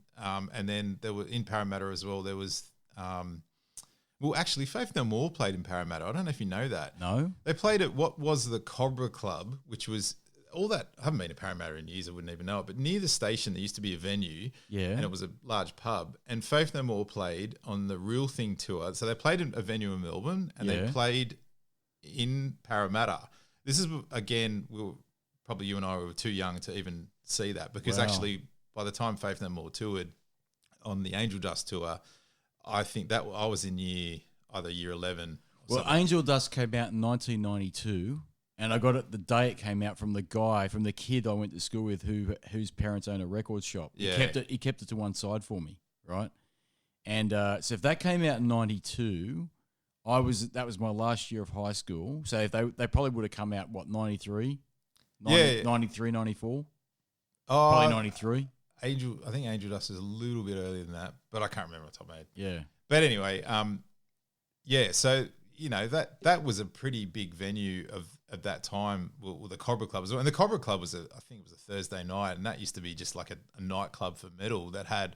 then there were in Parramatta as well. There was, well, actually, Faith No More played in Parramatta. I don't know if you know that. No, they played at what was the Cobra Club, which was all that. I haven't been to Parramatta in years. I wouldn't even know it. But near the station, there used to be a venue, and it was a large pub. And Faith No More played on the Real Thing tour. So they played in a venue in Melbourne, and they played in Parramatta. This is, again, probably you and I were too young to even see that, because actually by the time Faith No More toured on the Angel Dust tour, I think that I was in either year 11. Well, Angel Dust came out in 1992, and I got it the day it came out from the kid I went to school with whose parents own a record shop. Yeah. He kept it to one side for me, right? And so if that came out in 92, that was my last year of high school. So if they probably would have come out, 93? 93, 94? Probably 93. I think Angel Dust is a little bit earlier than that, but I can't remember off the top of my head. Yeah. But anyway, so, you know, that was a pretty big venue of that time, well, the Cobra Club as well. And the Cobra Club was I think it was a Thursday night, and that used to be just like a nightclub for metal that had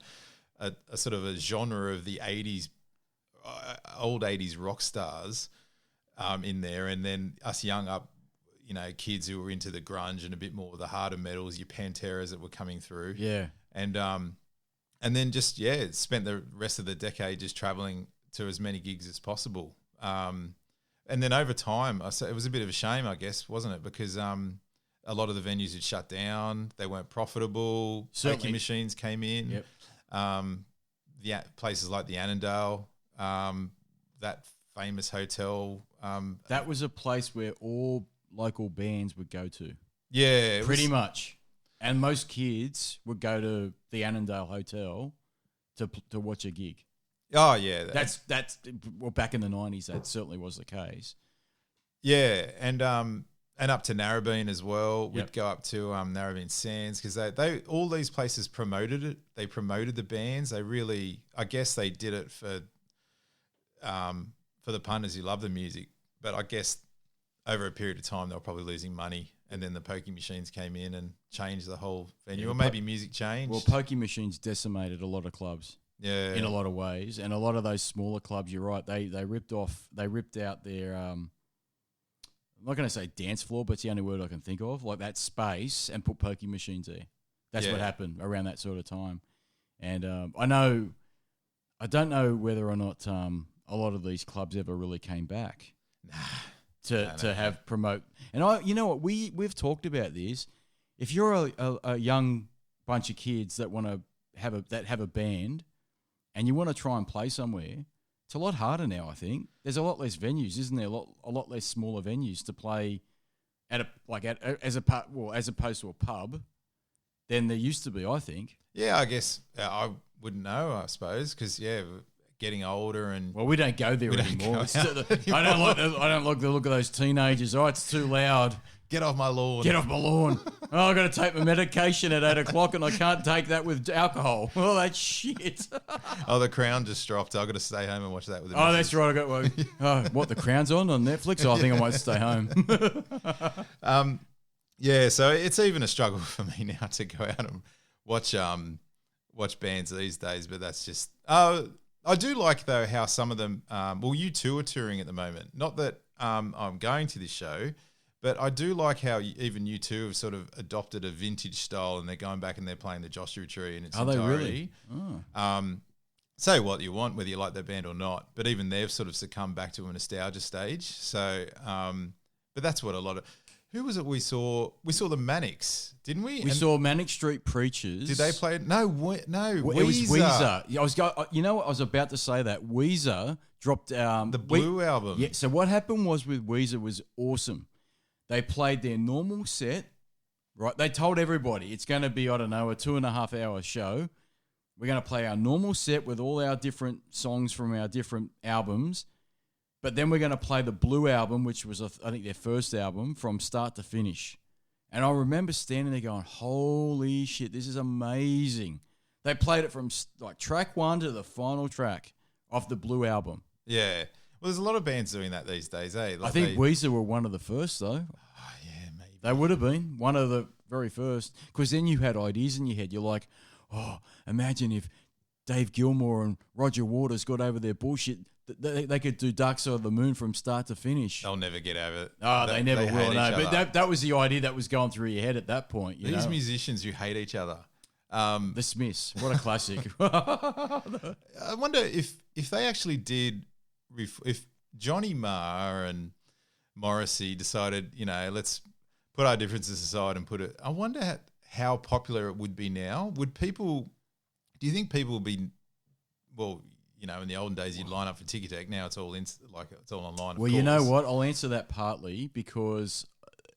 a sort of a genre of the 80s, old 80s rock stars in there, and then us young up, you know, kids who were into the grunge and a bit more of the harder metals, your Panteras that were coming through. Yeah. And then just, spent the rest of the decade just traveling to as many gigs as possible. And then over time, it was a bit of a shame, I guess, wasn't it? Because a lot of the venues had shut down. They weren't profitable. Pokie machines came in. Yep. Places like the Annandale, that famous hotel. That was a place where all local bands would go to. Yeah. Pretty much. And most kids would go to the Annandale Hotel to watch a gig. Oh, yeah. That's well, back in the 90s, that certainly was the case. Yeah, and up to Narrabeen as well. We'd go up to Narrabeen Sands, because they all these places promoted it. They promoted the bands. They really, I guess they did it for the punters who love the music. But I guess over a period of time, they were probably losing money. And then the Pokie machines came in and changed the whole venue, or maybe music changed. Well, Pokie machines decimated a lot of clubs. Yeah, in a lot of ways, and a lot of those smaller clubs, you're right. They ripped out their I'm not going to say dance floor, but it's the only word I can think of, like that space, and put Pokie machines there. That's what happened around that sort of time. And I don't know whether or not a lot of these clubs ever really came back to have promote. And you know what, we've talked about this. If you're a young bunch of kids that want to have a band, and you want to try and play somewhere, it's a lot harder now, I think. There's a lot less venues, isn't there? A lot less smaller venues to play as opposed to a pub than there used to be, I think. Yeah, I guess I wouldn't know, I suppose, because getting older and we don't go there anymore. I don't like the look of those teenagers. Oh, it's too loud. Get off my lawn. Get off my lawn. Oh, I've got to take my medication at 8 o'clock and I can't take that with alcohol. Oh, that's shit. Oh, The Crown just dropped. I've got to stay home and watch that with the that's right. What, The Crown's on Netflix? Oh, I think I might stay home. So it's even a struggle for me now to go out and watch bands these days, but that's just... I do like, though, how some of them... U2 are touring at the moment. Not that I'm going to this show... But I do like how even U2 have sort of adopted a vintage style, and they're going back and they're playing the Joshua Tree in its entirety. Are they really? Oh. Say what you want, whether you like that band or not. But even they've sort of succumbed back to a nostalgia stage. So, but that's what a lot of... Who was it we saw? We saw the Manics, didn't we? We saw Manic Street Preachers. Did they play? No, Weezer. It was Weezer. Yeah, I was about to say that. Weezer dropped... the Blue album. Yeah, so what happened with Weezer was awesome. They played their normal set, right? They told everybody it's going to be, I don't know, a 2.5 hour show. We're going to play our normal set with all our different songs from our different albums. But then we're going to play the Blue album, which was, I think, their first album from start to finish. And I remember standing there going, holy shit, this is amazing. They played it from like track 1 to the final track off the Blue album. Yeah. Well, there's a lot of bands doing that these days, eh? I think Weezer were one of the first, though. Oh, yeah, maybe. They would have been one of the very first. Because then you had ideas in your head. You're like, oh, imagine if Dave Gilmour and Roger Waters got over their bullshit. They could do Dark Side of the Moon from start to finish. They'll never get over it. Oh, they never will. No, but that was the idea that was going through your head at that point. These musicians who hate each other. The Smiths, what a classic. I wonder if they actually did, if Johnny Marr and Morrissey decided, let's put our differences aside and put it. I wonder how popular it would be now. Do you think people would be, well, in the olden days you'd line up for Tic-Tac. Now it's all it's all online. Well, you know what? I'll answer that partly because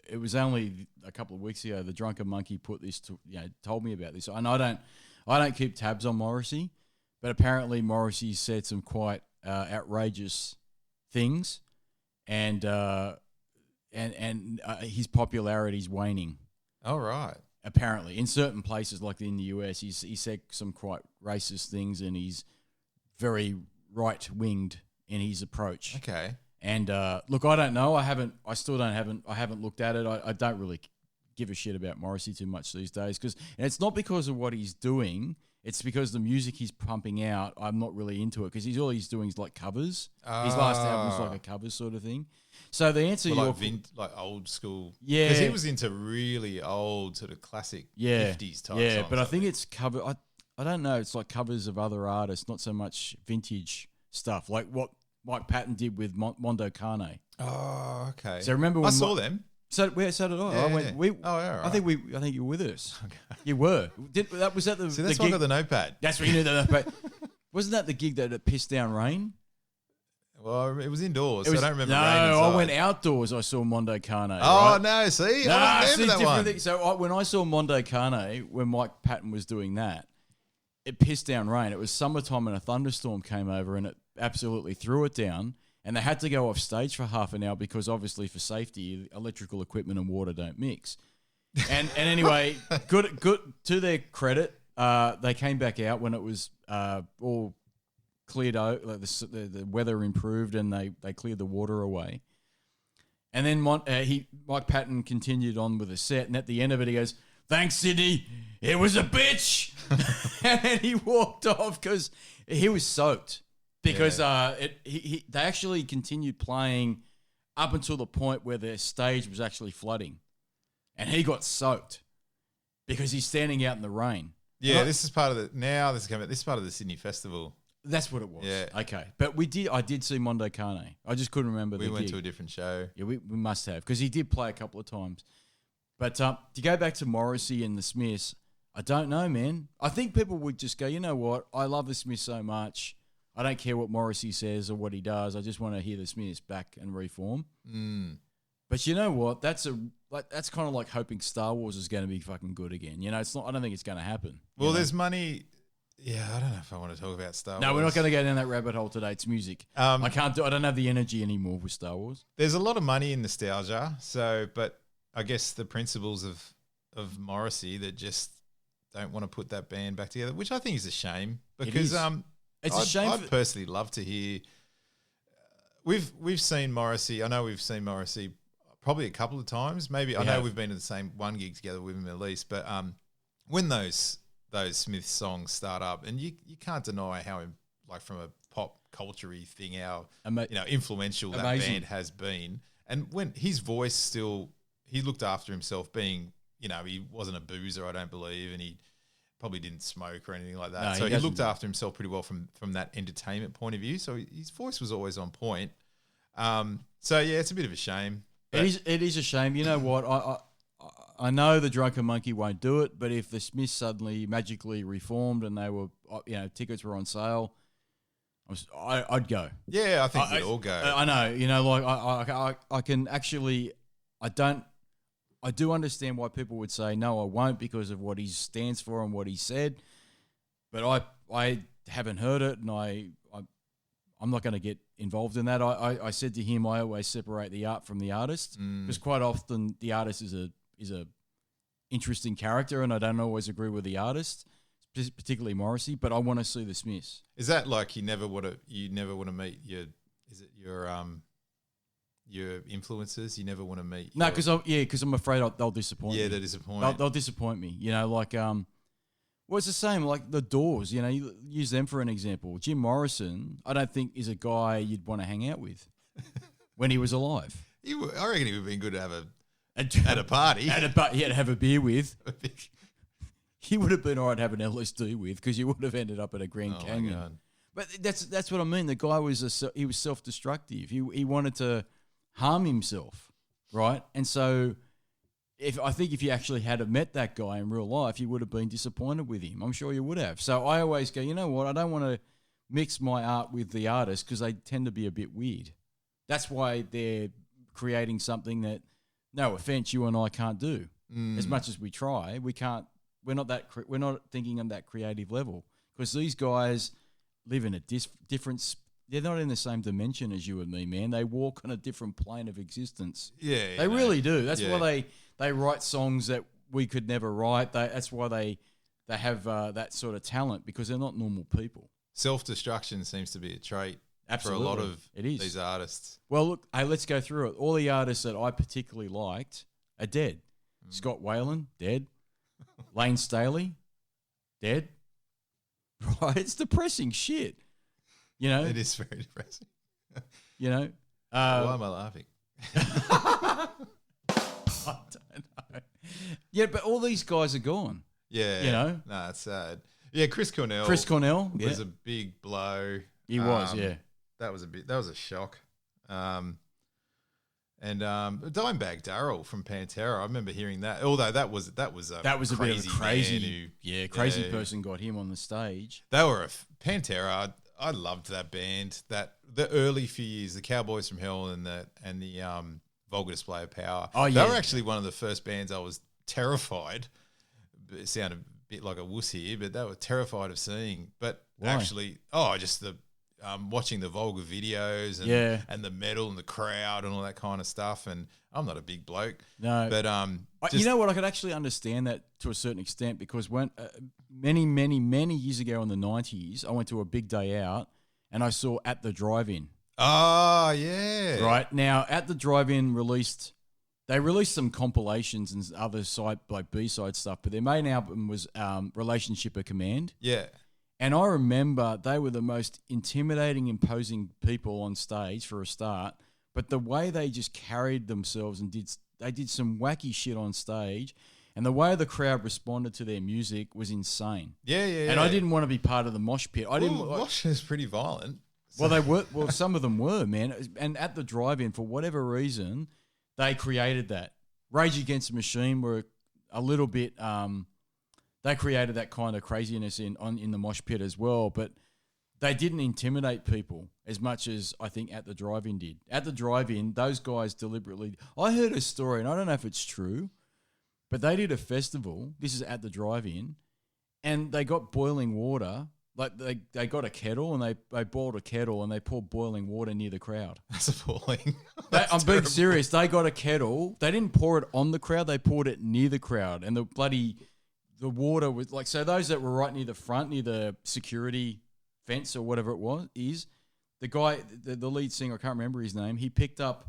it was only a couple of weeks ago the Drunken Monkey told me about this, and I don't keep tabs on Morrissey, but apparently Morrissey said some quite outrageous things, and his popularity's waning. Oh, right. Apparently, in certain places like in the US, he said some quite racist things, and he's very right-winged in his approach. Okay. And look, I don't know. I haven't looked at it. I don't really give a shit about Morrissey too much these days, and it's not because of what he's doing. It's because the music he's pumping out, I'm not really into it, because all he's doing is like covers. His last album's like a cover sort of thing. So the answer, like old school, yeah, because he was into really old sort of classic 50s type. Yeah, songs, but I think it's cover. I don't know. It's like covers of other artists, not so much vintage stuff, like what Mike Patton did with Mondo Cane. Oh, okay. So remember when I saw them. So did I. Yeah, I went. yeah. We, oh, yeah, right. I think you were with us. Okay. You were. Was that the? See, that's the why I gig? got the notepad. That's where you knew the notepad. Wasn't that the gig that it pissed down rain? Well, it was indoors, so I don't remember. No, rain inside. I went outdoors. I saw Mondo Cane. Oh, right? no, see? I don't remember that one. Thing. So when I saw Mondo Cane, when Mike Patton was doing that, it pissed down rain. It was summertime and a thunderstorm came over and it absolutely threw it down. And they had to go off stage for half an hour because obviously for safety, electrical equipment and water don't mix. And anyway, good to their credit, they came back out when it was all cleared out, like the weather improved and they cleared the water away. And then Mike Patton continued on with the set, and at the end of it he goes, "Thanks, Sydney, it was a bitch." And then he walked off because he was soaked. Because they actually continued playing up until the point where their stage was actually flooding. And he got soaked because he's standing out in the rain. Yeah, this is part of this is part of the Sydney Festival. That's what it was. Yeah. Okay. But I did see Mondo Cane. I just couldn't remember the gig. We went to a different show. Yeah, we must have, because he did play a couple of times. But to go back to Morrissey and the Smiths, I don't know, man. I think people would just go, you know what? I love the Smiths so much. I don't care what Morrissey says or what he does. I just want to hear the Smiths back and reform. Mm. But you know what? That's kind of like hoping Star Wars is going to be fucking good again. It's not. I don't think it's going to happen. Well, there's money. Yeah, I don't know if I want to talk about Star Wars. No, we're not going to go down that rabbit hole today. It's music. I don't have the energy anymore with Star Wars. There's a lot of money in nostalgia. But I guess the principles of Morrissey that just don't want to put that band back together, which I think is a shame, because it's a shame. I'd personally love to hear. We've seen Morrissey. I know we've seen Morrissey probably a couple of times. Maybe I know we've been to the same one gig together with him at least. But when those Smith songs start up, and you can't deny how, like, from a pop culture-y thing, how influential that band has been. And when his voice he looked after himself, being he wasn't a boozer, I don't believe, and he probably didn't smoke or anything like that. No, so he looked after himself pretty well from that entertainment point of view. So his voice was always on point. So yeah, it's a bit of a shame. It is a shame. You know what? I know the Drunken Monkey won't do it, but if the Smiths suddenly magically reformed and they were, tickets were on sale, I'd go. Yeah, I think we'd all go. I know. I can actually. I do understand why people would say no, I won't, because of what he stands for and what he said. But I haven't heard it, and I'm not going to get involved in that. I said to him, I always separate the art from the artist, because quite often the artist is a interesting character, and I don't always agree with the artist, particularly Morrissey. But I want to see the Smiths. Is that like you never want to meet your influences? You never want to meet? No, because I'm afraid they'll disappoint. Yeah, me. they disappoint. They'll disappoint me. You know, like well, it's the same. Like the Doors. You know, you use them for an example. Jim Morrison, I don't think is a guy you'd want to hang out with when he was alive. I reckon he would have been good to have at a party. To have a beer with. He would have been all right to have an LSD with because you would have ended up at a Grand Canyon. My God. But that's what I mean. The guy was he was self-destructive. He wanted to harm himself, right? And so I think if you actually had met that guy in real life, you would have been disappointed with him. I'm sure you would have. So I always go, you know what? I don't want to mix my art with the artist because they tend to be a bit weird. That's why they're creating something that, no offense, you and I can't do. As much as we try, we can't. We're not thinking on that creative level because these guys live in a different. They're not in the same dimension as you and me, man. They walk on a different plane of existence. Yeah, they really do. That's why they write songs that we could never write. That's why they have that sort of talent because they're not normal people. Self-destruction seems to be a trait Absolutely. for a lot of these artists. Well, look, hey, let's go through it. All the artists that I particularly liked are dead. Scott Weiland, dead. Lane Staley, dead. Right? It's depressing shit. You know? It is very depressing. You know? Why am I laughing? I don't know. Yeah, but all these guys are gone. Yeah. You know? No, it's sad. Yeah, Chris Cornell was a big blow. He was, yeah. That was a shock. And Dimebag Darrell from Pantera, I remember hearing that. Although that was a bit of a crazy, crazy person got him on the stage. They were Pantera. I loved that band. The early few years, the Cowboys from Hell and the Vulgar Display of Power. Oh yeah, they were actually one of the first bands I was terrified. It sounded a bit like a wuss here, but they were terrified of seeing. But actually, just the. Watching the Vulgar videos and the metal and the crowd and all that kind of stuff. And I'm not a big bloke. No. But you know what? I could actually understand that to a certain extent because when many, many, many years ago in the 90s, I went to a big day out and I saw At the Drive-In. Oh, yeah. Right. Now, At the Drive-In released some compilations and other B-side stuff, but their main album was Relationship of Command. Yeah. And I remember they were the most intimidating, imposing people on stage for a start. But the way they just carried themselves and they did some wacky shit on stage, and the way the crowd responded to their music was insane. Yeah. And I didn't want to be part of the mosh pit. Mosh is pretty violent. So. Well, they were. Well, some of them were, man. And At the Drive-In, for whatever reason, they created that. Rage Against the Machine were a little bit. They created that kind of craziness in the mosh pit as well, but they didn't intimidate people as much as I think At the Drive-In did. At the Drive-In, those guys deliberately... I heard a story, and I don't know if it's true, but they did a festival, this is At the Drive-In, and they got boiling water, like they got a kettle, and they boiled a kettle, and they poured boiling water near the crowd. That's appalling. I'm being serious. They got a kettle. They didn't pour it on the crowd. They poured it near the crowd, and the water was like, so those that were right near the front, near the security fence or whatever it is, the guy, the lead singer, I can't remember his name, he picked up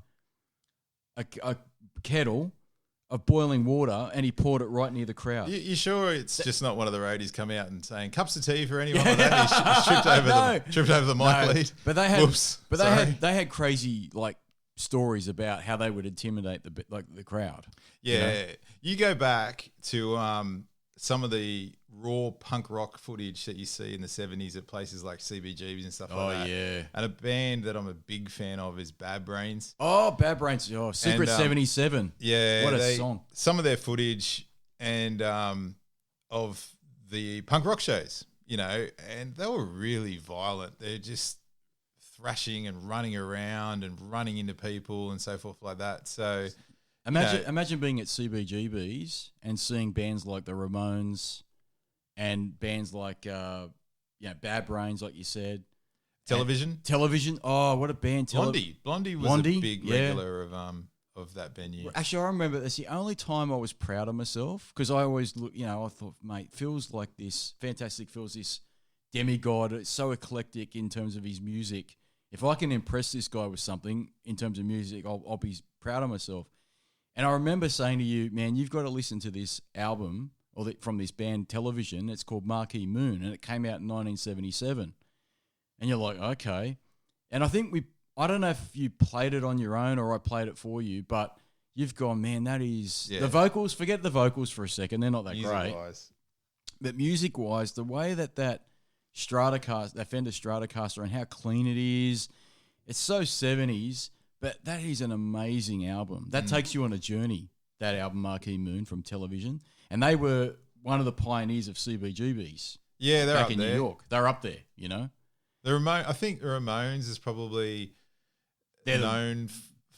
a kettle of boiling water and he poured it right near the crowd. You sure it's just not one of the roadies come out and saying, cups of tea for anyone? Like that? He tripped over the mic lead. But they had, they had crazy like stories about how they would intimidate the crowd. Yeah. You know? You go back to some of the raw punk rock footage that you see in the 70s at places like CBGBs and stuff like that. Oh, yeah. And a band that I'm a big fan of is Bad Brains. Oh, Bad Brains. Oh, Secret 77. Yeah. What a song. Some of their footage and of the punk rock shows, you know, and they were really violent. They're just thrashing and running around and running into people and so forth like that. So... Imagine being at CBGBs and seeing bands like the Ramones and bands like Bad Brains, like you said. Television. Oh, what a band! Blondie was a big regular of of that venue. Actually, I remember that's the only time I was proud of myself because I always look, I thought, mate, Phil's like this, Fantastic Phil's this demigod. It's so eclectic in terms of his music. If I can impress this guy with something in terms of music, I'll be proud of myself. And I remember saying to you, man, you've got to listen to this album from this band Television. It's called Marquee Moon, and it came out in 1977. And you're like, okay. And I think I don't know if you played it on your own or I played it for you, but you've gone, man, that is the vocals. Forget the vocals for a second; they're not that great. But music-wise, the way that Stratocaster, that Fender Stratocaster, and how clean it is, it's so 70s. But that is an amazing album. That takes you on a journey. That album, Marquee Moon from Television, and they were one of the pioneers of CBGBs. Yeah, they're back up in there. New York. They're up there, I think the Ramones is probably known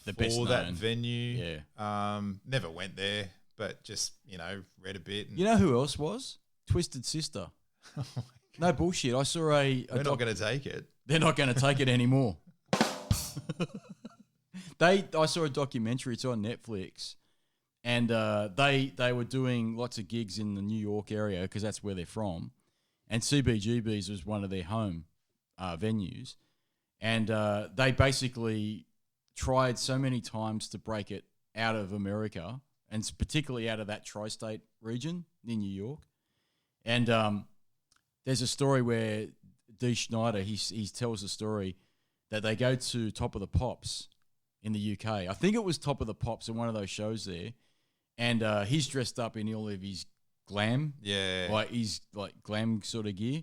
the best for that known venue. Yeah. Never went there, but just, read a bit. And you know who else was? Twisted Sister. No bullshit. I saw They're not going to take it. They're not going to take it anymore. I saw a documentary. It's on Netflix. And they were doing lots of gigs in the New York area because that's where they're from. And CBGB's was one of their home venues. And they basically tried so many times to break it out of America, and particularly out of that tri-state region in New York. And there's a story where Dee Snider, he tells a story that they go to Top of the Pops in the UK. I think it was Top of the Pops in one of those shows there. And he's dressed up in all of his glam. Yeah. Like he's like glam sort of gear.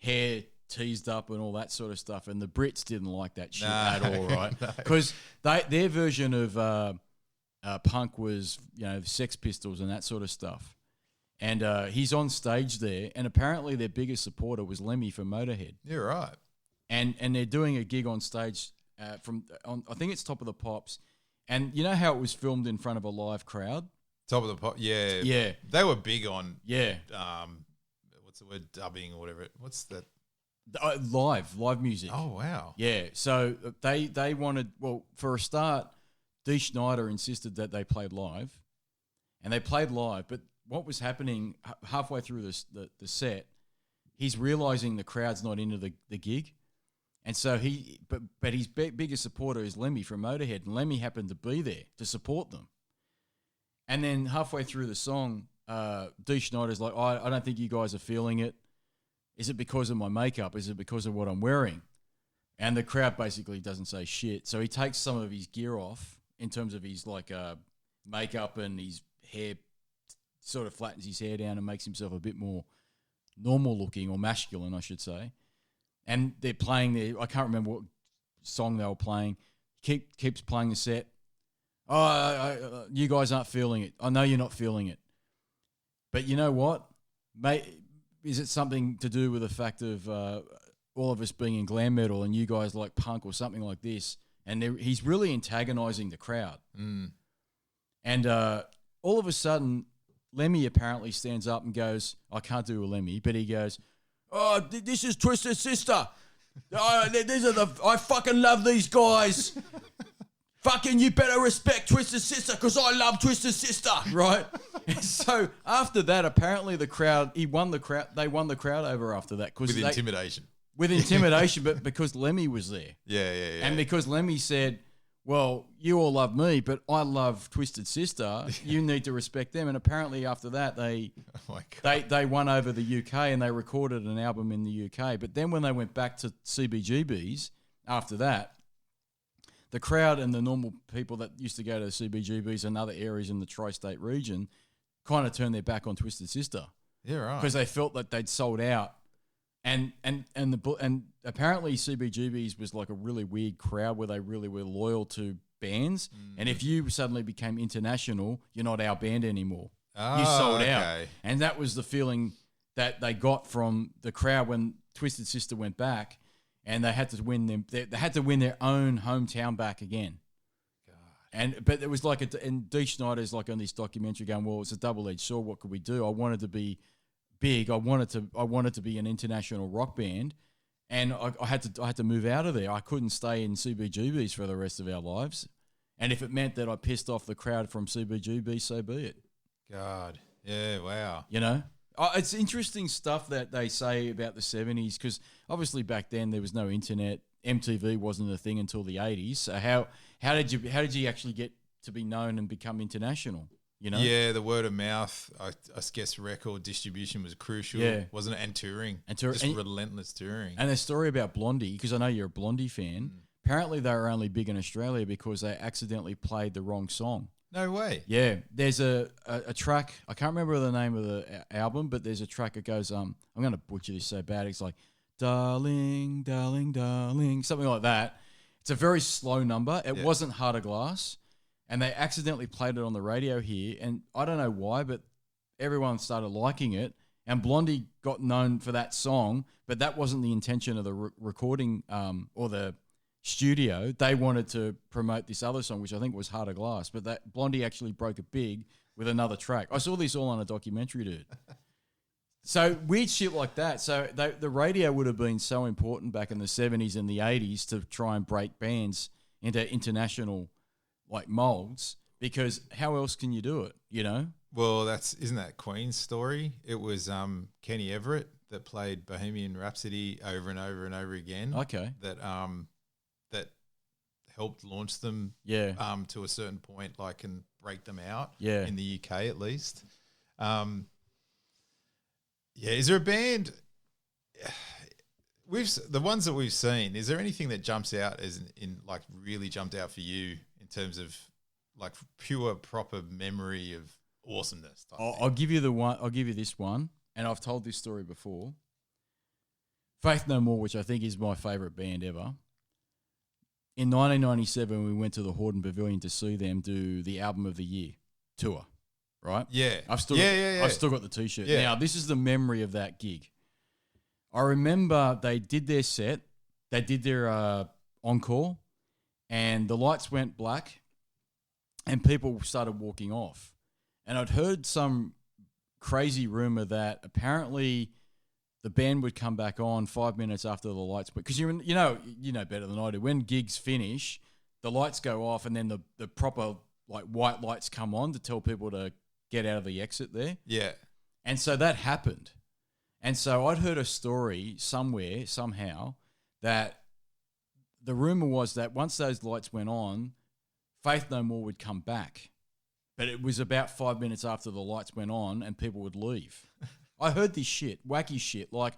Hair teased up and all that sort of stuff. And the Brits didn't like that shit at all, right? Because their version of punk was, the Sex Pistols and that sort of stuff. And he's on stage there, and apparently their biggest supporter was Lemmy from Motorhead. You're right. And they're doing a gig on stage I think it's Top of the Pops. And you know how it was filmed in front of a live crowd? Top of the Pops, yeah. Yeah. They were big on, yeah. What's the word, dubbing or whatever. What's that? Live music. Oh, wow. Yeah, so they wanted, well, for a start, Dee Snider insisted that they played live. And they played live, but what was happening halfway through the set, he's realizing the crowd's not into the gig. And so but his biggest supporter is Lemmy from Motorhead, and Lemmy happened to be there to support them. And then halfway through the song, Dee Snider's like, I don't think you guys are feeling it. Is it because of my makeup? Is it because of what I'm wearing? And the crowd basically doesn't say shit. So he takes some of his gear off in terms of his makeup, and his hair sort of flattens his hair down and makes himself a bit more normal looking, or masculine, I should say. And they're playing I can't remember what song they were playing. Keeps playing the set. You guys aren't feeling it. I know you're not feeling it. But you know what? Is it something to do with the fact of all of us being in glam metal and you guys like punk or something like this? And he's really antagonizing the crowd. Mm. And all of a sudden, Lemmy apparently stands up and goes, I can't do a Lemmy, but he goes, oh, this is Twisted Sister. I fucking love these guys. Fucking you better respect Twisted Sister because I love Twisted Sister, right? And so after that, apparently they won the crowd over after that. With intimidation. With intimidation, but because Lemmy was there. Yeah. And because Lemmy said, well, you all love me, but I love Twisted Sister. You need to respect them. And apparently after that, they won over the UK and they recorded an album in the UK. But then when they went back to CBGBs after that, the crowd and the normal people that used to go to CBGBs and other areas in the tri-state region kind of turned their back on Twisted Sister. Yeah, right. Because they felt that they'd sold out. And apparently CBGBs was like a really weird crowd where they really were loyal to bands. Mm. And if you suddenly became international, you're not our band anymore. Oh, you sold out. And that was the feeling that they got from the crowd when Twisted Sister went back, and they had to win them. They had to win their own hometown back again. God. But it was like and Dee Snider's like on this documentary going, well, it's a double-edged sword. What could we do? I wanted to be big. I wanted to be an international rock band, and I had to move out of there. I couldn't stay in CBGBs for the rest of our lives, And if it meant that I pissed off the crowd from CBGB, so be it. God. Yeah, wow. You know? It's interesting stuff that they say about the 70s because obviously back then there was no internet. MTV wasn't a thing until the 80s. So how did you actually get to be known and become international? You know? Yeah, the word of mouth. I guess record distribution was crucial. Yeah. Wasn't it? And touring. Just relentless touring. And the story about Blondie, because I know you're a Blondie fan, apparently they were only big in Australia because they accidentally played the wrong song. No way. Yeah, there's a track, I can't remember the name of the album, but there's a track that goes, I'm going to butcher this so bad, it's like, darling, darling, darling, something like that. It's a very slow number. It wasn't Heart of Glass. And they accidentally played it on the radio here. And I don't know why, but everyone started liking it. And Blondie got known for that song, but that wasn't the intention of the recording or the studio. They wanted to promote this other song, which I think was Heart of Glass. But that Blondie actually broke it big with another track. I saw this all on a documentary, dude. So weird shit like that. So the radio would have been so important back in the 70s and the 80s to try and break bands into international like molds, because how else can you do it, you know? Well, isn't that Queen's story? It was Kenny Everett that played Bohemian Rhapsody over and over and over again. Okay. That helped launch them to a certain point, like, and break them out in the UK at least. Is there a band the ones that we've seen, is there anything that jumps out as like really jumped out for you in terms of like pure proper memory of awesomeness? I'll give you this one, and I've told this story before. Faith No More, which I think is my favourite band ever. In 1997, we went to the Hordern Pavilion to see them do the Album of the Year tour, right? Yeah. I've still got the T-shirt. Yeah. Now, this is the memory of that gig. I remember they did their set, they did their encore, and the lights went black, and people started walking off. And I'd heard some crazy rumor that apparently the band would come back on 5 minutes after the lights went, because you know better than I do. When gigs finish, the lights go off, and then the proper like white lights come on to tell people to get out of the exit there. Yeah. And so that happened. And so I'd heard a story somewhere, somehow, that the rumor was that once those lights went on, Faith No More would come back. But it was about 5 minutes after the lights went on and people would leave. I heard this shit, wacky shit, like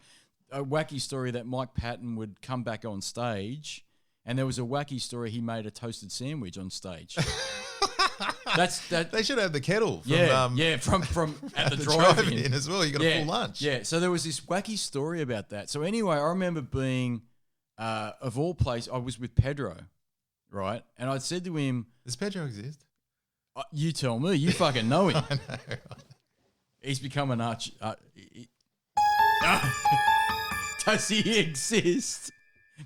a wacky story that Mike Patton would come back on stage, and there was a wacky story he made a toasted sandwich on stage. They should have the kettle from, from at the drive-in as well. You got a full lunch. Yeah, so there was this wacky story about that. So anyway, I remember being, of all places, I was with Pedro, right? And I'd said to him, does Pedro exist? You tell me. You fucking know him. I know. He's become an arch... Does he exist?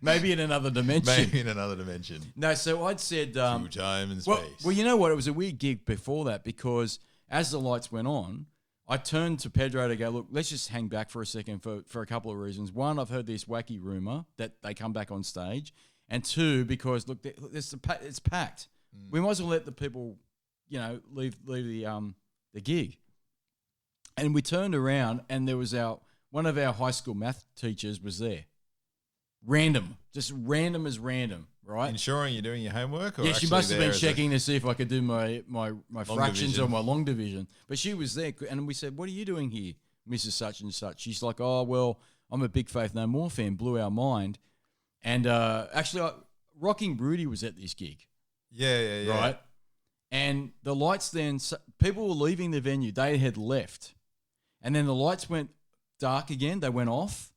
Maybe in another dimension. No, so I'd said... through time and space. Well, you know what? It was a weird gig before that, because as the lights went on, I turned to Pedro to go, look, let's just hang back for a second for a couple of reasons. One, I've heard this wacky rumor that they come back on stage. And two, because, look, it's packed. We might as well let the people, leave the gig. And we turned around, and there was one of our high school math teachers was there. Just random as random, right? Ensuring you're doing your homework? Or yeah, she must have been checking to see if I could do my fractions or my long division. But she was there, and we said, what are you doing here, Mrs. Such and Such? She's like, oh, well, I'm a big Faith No More fan, blew our mind. And actually, Rocking Broody was at this gig. Yeah. Right? And the lights then, people were leaving the venue. They had left. And then the lights went dark again. They went off.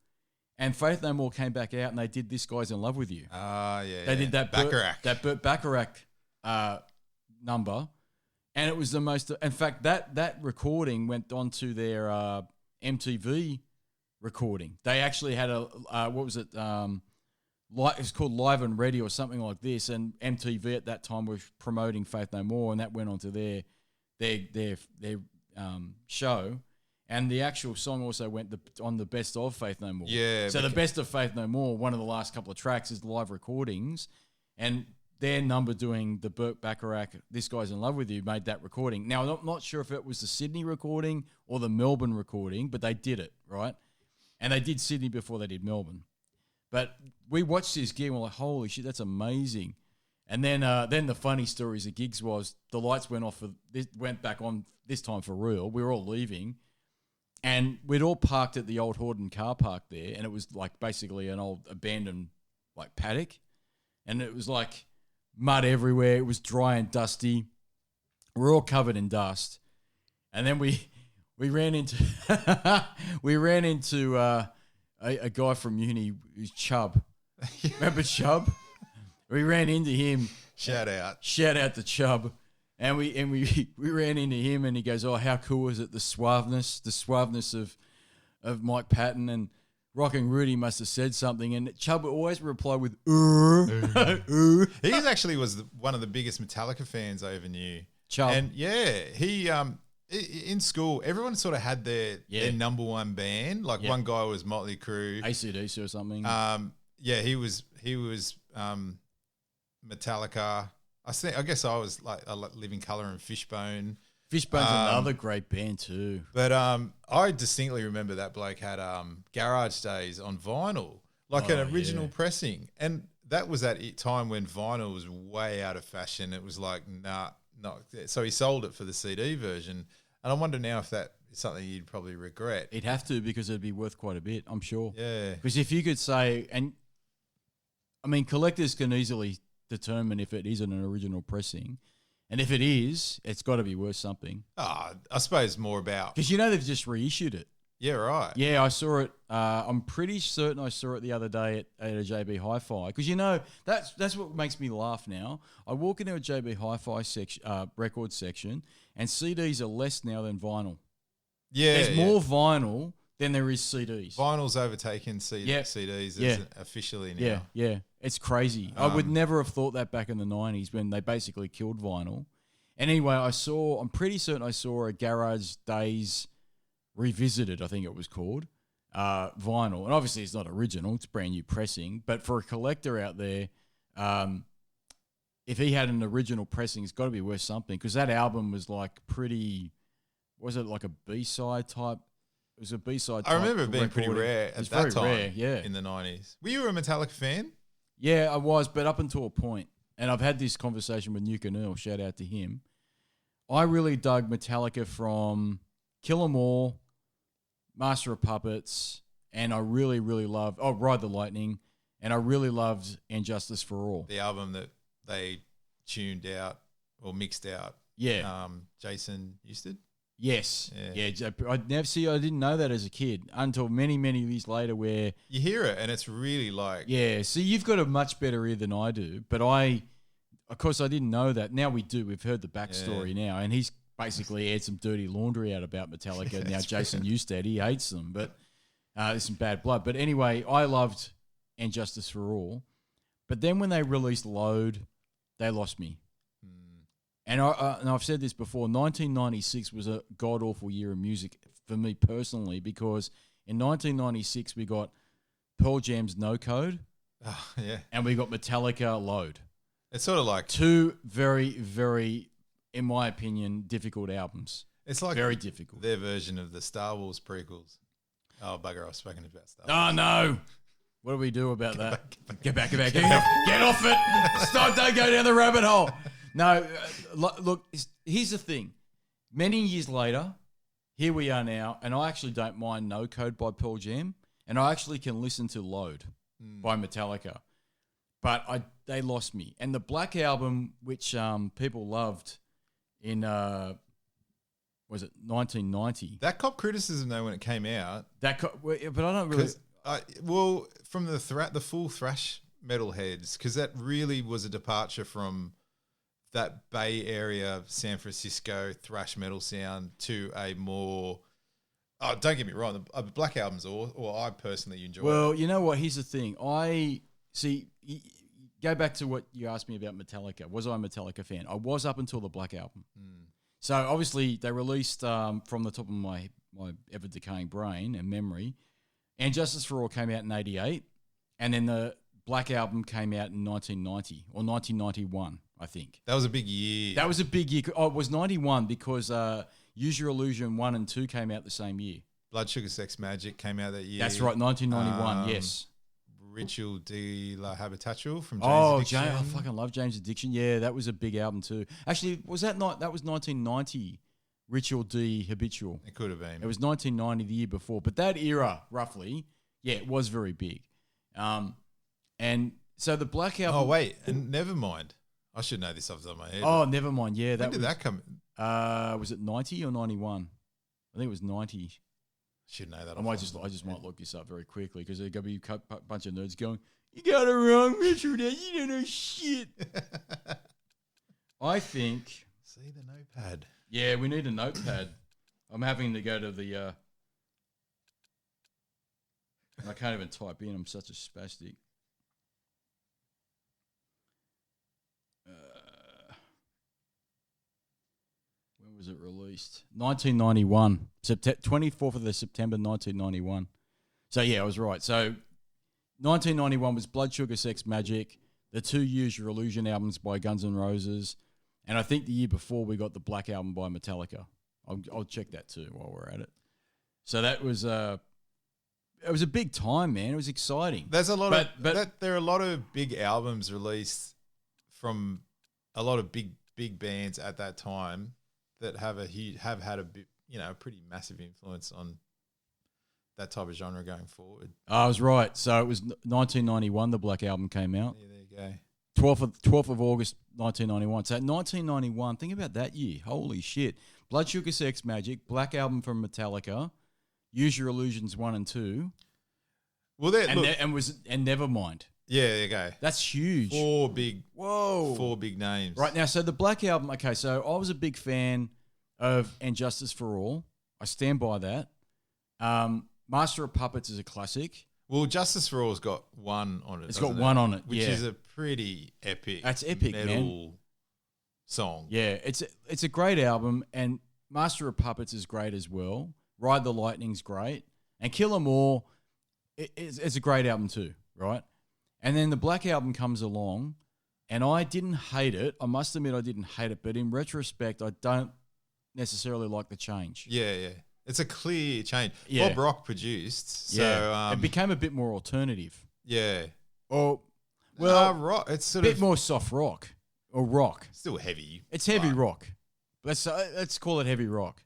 And Faith No More came back out, and they did This Guy's in Love with You. Yeah. They did that Burt Bacharach number. And it was the most... In fact, that recording went on to their MTV recording. They actually had what was it? It's called Live and Ready or something like this. And MTV at that time was promoting Faith No More, and that went on to their show. And the actual song also went on the Best of Faith No More. Yeah. So the Best of Faith No More, one of the last couple of tracks is the live recordings. And their number doing the Burt Bacharach, This Guy's in Love With You, made that recording. Now, I'm not sure if it was the Sydney recording or the Melbourne recording, but they did it, right? And they did Sydney before they did Melbourne. But we watched this gig and we're like, holy shit, that's amazing. And then the funny stories at Gigs was the lights went off, went back on this time for real. We were all leaving. And we'd all parked at the old Horden car park there. And it was like basically an old abandoned like paddock. And it was like mud everywhere. It was dry and dusty. We're all covered in dust. And then we ran into a guy from uni who's Chubb. Remember Chubb? We ran into him. Shout out to Chubb. And we ran into him and he goes, oh, how cool is it? The suaveness of Mike Patton, and Rocking Rudy must have said something. And Chubb always replied with, He actually was one of the biggest Metallica fans I ever knew. Chubb. And yeah, he in school, everyone sort of had their number one band. Like one guy was Motley Crue, AC/DC or something. He was Metallica. I guess I was like Living Colour and Fishbone. Fishbone's another great band too. But I distinctly remember that bloke had Garage Days on vinyl, like an original pressing, and that was at a time when vinyl was way out of fashion. It was like no. So he sold it for the CD version, and I wonder now if that is something you'd probably regret. It'd have to, because it'd be worth quite a bit, I'm sure. Yeah. Because if you could say, and I mean, collectors can easily determine if it is an original pressing, and if it is, it's got to be worth something. I suppose more about, because they've just reissued it. Yeah, right. Yeah, I saw it. I'm pretty certain I saw it the other day at a JB Hi-Fi. Because that's what makes me laugh now. I walk into a JB Hi-Fi section, record section, and CDs are less now than vinyl. Yeah, there's more vinyl than there is CDs. Vinyl's overtaken CDs officially now. Yeah. It's crazy. I would never have thought that back in the 90s when they basically killed vinyl. And anyway, I'm pretty certain I saw a Garage Days Revisited, I think it was called, vinyl. And obviously it's not original, it's brand new pressing. But for a collector out there, if he had an original pressing, it's got to be worth something, because that album was like was it like a B-side type? It was a B-side type. I remember it being pretty rare at that time in the 90s. Were you a Metallica fan? Yeah, I was, but up until a point. And I've had this conversation with Nuke and Earl, shout out to him. I really dug Metallica from Kill 'Em All, Master of Puppets, and I really, really loved Ride the Lightning, and I really loved And Justice for All. The album that they tuned out or mixed out. Yeah. Jason Newsted? Yes. Yeah. I didn't know that as a kid until many, many years later, where you hear it and it's really like... Yeah. See, you've got a much better ear than I do, but of course I didn't know that. Now we do. We've heard the backstory now, and he's basically aired some dirty laundry out about Metallica. Now Jason Newsted, he hates them, but there's some bad blood. But anyway, I loved And Justice for All. But then when they released Load, they lost me. And I've said this before, 1996 was a god-awful year of music for me personally, because in 1996 we got Pearl Jam's No Code, and we got Metallica Load. It's sort of like two very, very, in my opinion, difficult albums. It's like very difficult. Their version of the Star Wars prequels. Oh, bugger, I was speaking about Star Wars. Oh, no. What do we do about that? Get back. Get off it. Stop, don't go down the rabbit hole. No, look, here's the thing. Many years later, here we are now, and I actually don't mind No Code by Pearl Jam, and I actually can listen to Load by Metallica. But they lost me. And the Black Album, which people loved in, was it 1990? That cop criticism, though, when it came out. But I don't really... from the full thrash metal heads, because that really was a departure from that Bay Area, San Francisco thrash metal sound to a more... Oh, don't get me wrong, the Black Album's or I personally enjoy it. Well, you know what? Here's the thing. Go back to what you asked me about Metallica. Was I a Metallica fan? I was up until the Black Album. So obviously they released, from the top of my ever-decaying brain and memory, And Justice for All came out in 88, and then the Black Album came out in 1990 or 1991, I think. That was a big year. That was a big year. Oh, it was 91 because Use Your Illusion 1 and 2 came out the same year. Blood Sugar Sex Magic came out that year. That's right, 1991, yes. Ritual de la Habitational from James Addiction. I fucking love James Addiction. Yeah, that was a big album too. Actually, was that not? That was 1990. Ritual de Habitual. It could have been. It was 1990, the year before. But that era, roughly, yeah, it was very big. And so the Black Album. Oh wait, and Nevermind. I should know this off the top of my head. Oh, Nevermind. Yeah, when did that come? Was it 90 or 91? I think it was 90. Should know that. I just might look this up very quickly because there's gonna be a bunch of nerds going, "You got it wrong, Richard. You don't know shit." I think. See the notepad. Yeah, we need a notepad. I'm having to go to the. I can't even type in. I'm such a spastic. When was it released? 1991. 24th of September 1991. So, yeah, I was right. So, 1991 was Blood Sugar Sex Magic, the 2 Use Your Illusion albums by Guns N' Roses, and I think the year before we got the Black Album by Metallica. I'll check that too while we're at it. So, that was... it was a big time, man. It was exciting. There's a lot there are a lot of big albums released from a lot of big bands at that time that have had a bit, a pretty massive influence on that type of genre going forward. I was right. So it was 1991 the Black Album came out. Yeah, there you go. 12th of August 1991. So 1991, think about that year. Holy shit. Blood Sugar Sex Magic, Black Album from Metallica, Use Your Illusions 1 and 2. Well, and Nevermind. Yeah, there you go. That's huge. 4 big names. Right now, so the Black Album, okay, so I was a big fan of And Justice for All. I stand by that. Master of Puppets is a classic. Well, Justice for All's got 1 on it. It's got 1 on it, which is a pretty epic. That's epic, metal song. Yeah, it's a great album, and Master of Puppets is great as well. Ride the Lightning's great, and Kill 'Em All it's a great album too, right? And then the Black Album comes along, and I didn't hate it. I must admit I didn't hate it, but in retrospect, I don't necessarily like the change. Yeah. It's a clear change. Yeah. Bob Rock produced, so it became a bit more alternative. Yeah. Or rock. It's sort a bit more soft rock or rock. Still heavy. It's heavy rock. Let's call it heavy rock.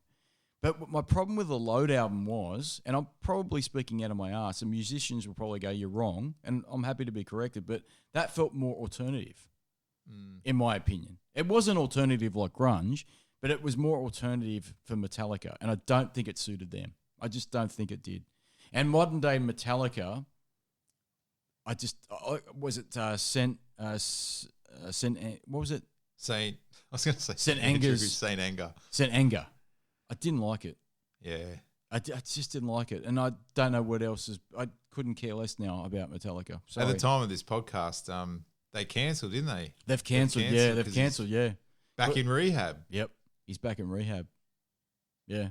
But my problem with the Load album was, and I'm probably speaking out of my ass, and musicians will probably go, "You're wrong," and I'm happy to be corrected, but that felt more alternative, in my opinion. It wasn't alternative like grunge, but it was more alternative for Metallica, and I don't think it suited them. I just don't think it did. And modern day Metallica, what was it Saint Anger. I didn't like it. Yeah. I just didn't like it. And I don't know what else is. I couldn't care less now about Metallica. Sorry. At the time of this podcast, they cancelled, didn't they? They've cancelled. They've cancelled. Yeah. Back in rehab. Yep. He's back in rehab. Yeah.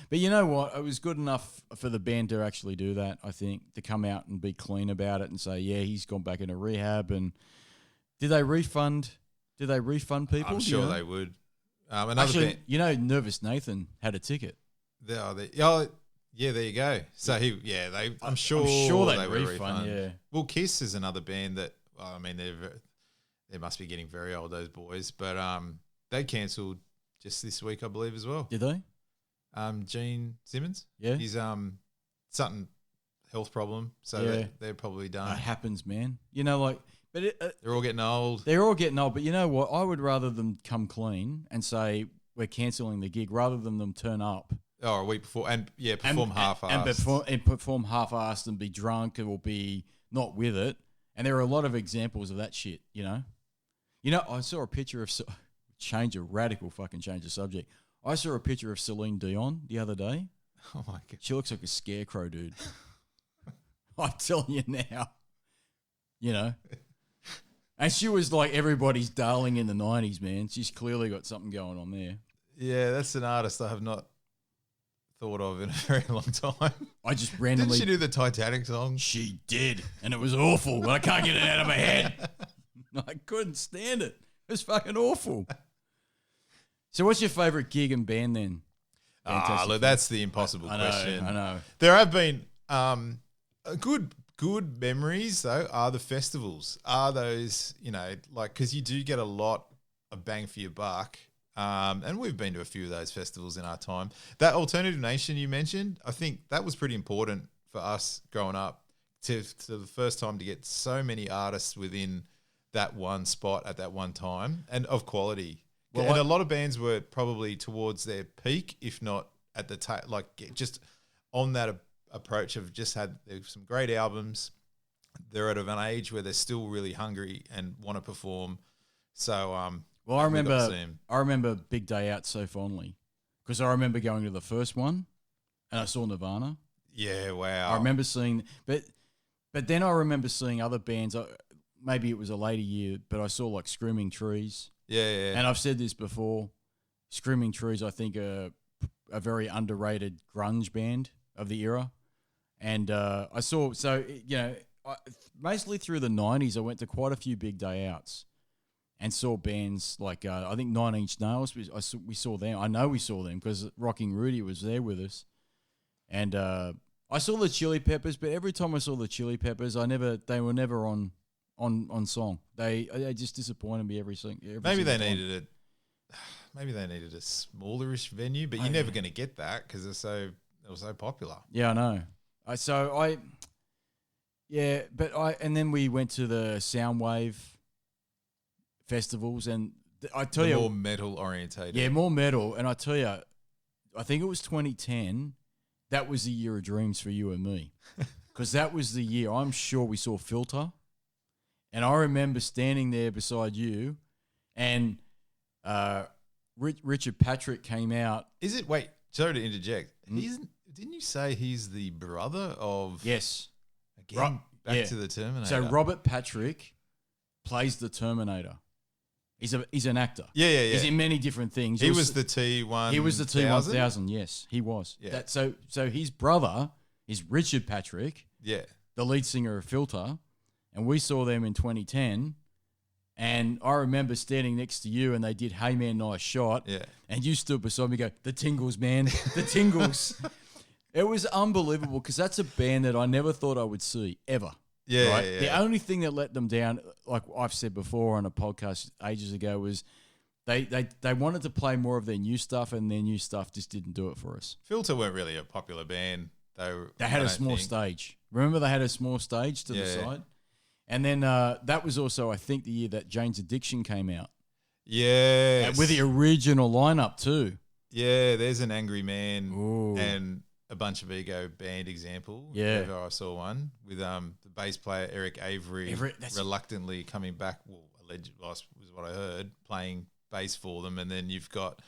But you know what? It was good enough for the band to actually do that, I think, to come out and be clean about it and say, yeah, he's gone back into rehab. And did they refund people? I'm sure they would. Actually, Nervous Nathan had a ticket. Yeah, there you go. So I'm sure they would refund. Yeah. Well, Kiss is another band that they must be getting very old, those boys. But they cancelled just this week, I believe, as well. Did they? Gene Simmons. Yeah. He's something health problem, so they're probably done. It happens, man. But they're all getting old. They're all getting old, but you know what? I would rather them come clean and say we're cancelling the gig rather than them turn up. Oh, a week before and perform half-assed. And perform half-assed and be drunk or be not with it. And there are a lot of examples of that shit, I saw a picture of change of subject. I saw a picture of Celine Dion the other day. Oh my God. She looks like a scarecrow, dude. I'm telling you now. And she was like everybody's darling in the 90s, man. She's clearly got something going on there. Yeah, that's an artist I have not thought of in a very long time. I just Didn't randomly. she do the Titanic song? She did, and it was awful, but I can't get it out of my head. I couldn't stand it. It was fucking awful. So what's your favourite gig and band then? Look, that's the impossible question. I know. There have been good memories, though, are the festivals. Are those, because you do get a lot of bang for your buck. And we've been to a few of those festivals in our time. That Alternative Nation you mentioned, I think that was pretty important for us growing up to the first time to get so many artists within that one spot at that one time and of quality. Well, and a lot of bands were probably towards their peak, if not at the just on that approach of just had some great albums. They're at an age where they're still really hungry and want to perform. So, well, I remember Big Day Out so fondly because I remember going to the first one and I saw Nirvana. Yeah, wow. I remember seeing, but then I remember seeing other bands. Maybe it was a later year, but I saw like Screaming Trees. Yeah. And I've said this before, Screaming Trees, I think, are a very underrated grunge band of the era. And I saw, mostly through the 90s, I went to quite a few Big Day Outs and saw bands like, I think 9 Inch Nails, we saw them. I know we saw them because Rocking Rudy was there with us. And I saw the Chili Peppers, but every time I saw the Chili Peppers, they were never on song. They just disappointed me every Maybe they time. needed a smallerish venue, but you're never going to get that because it was so popular. Yeah, I know. And then we went to the Soundwave festivals, and I tell you, more metal orientated. Yeah, more metal. And I tell you, I think it was 2010. That was the year of dreams for you and me, because that was the year I'm sure we saw Filter. And I remember standing there beside you, and Richard Patrick came out. Is it? Wait, sorry to interject. Didn't you say he's the brother of? Yes. Again, back to the Terminator. So Robert Patrick plays the Terminator. He's an actor. Yeah. He's in many different things. He was the T-1000. He was the T-1000. Yes, he was. Yeah. So his brother is Richard Patrick. Yeah. The lead singer of Filter. And we saw them in 2010, and I remember standing next to you, and they did "Hey Man, Nice Shot," and you stood beside me, go, "The Tingles, man, the Tingles." It was unbelievable because that's a band that I never thought I would see ever. Yeah, right? yeah. The only thing that let them down, like I've said before on a podcast ages ago, was they wanted to play more of their new stuff, and their new stuff just didn't do it for us. Filter weren't really a popular band. They had a small stage. Remember, they had a small stage to the side. And then that was also, I think, the year that Jane's Addiction came out. Yeah. With the original lineup too. Yeah, there's an Angry Man Ooh. and a Bunch of Ego band example. Yeah. I saw one with the bass player Eric Avery reluctantly coming back, alleged was what I heard, playing bass for them. And then you've got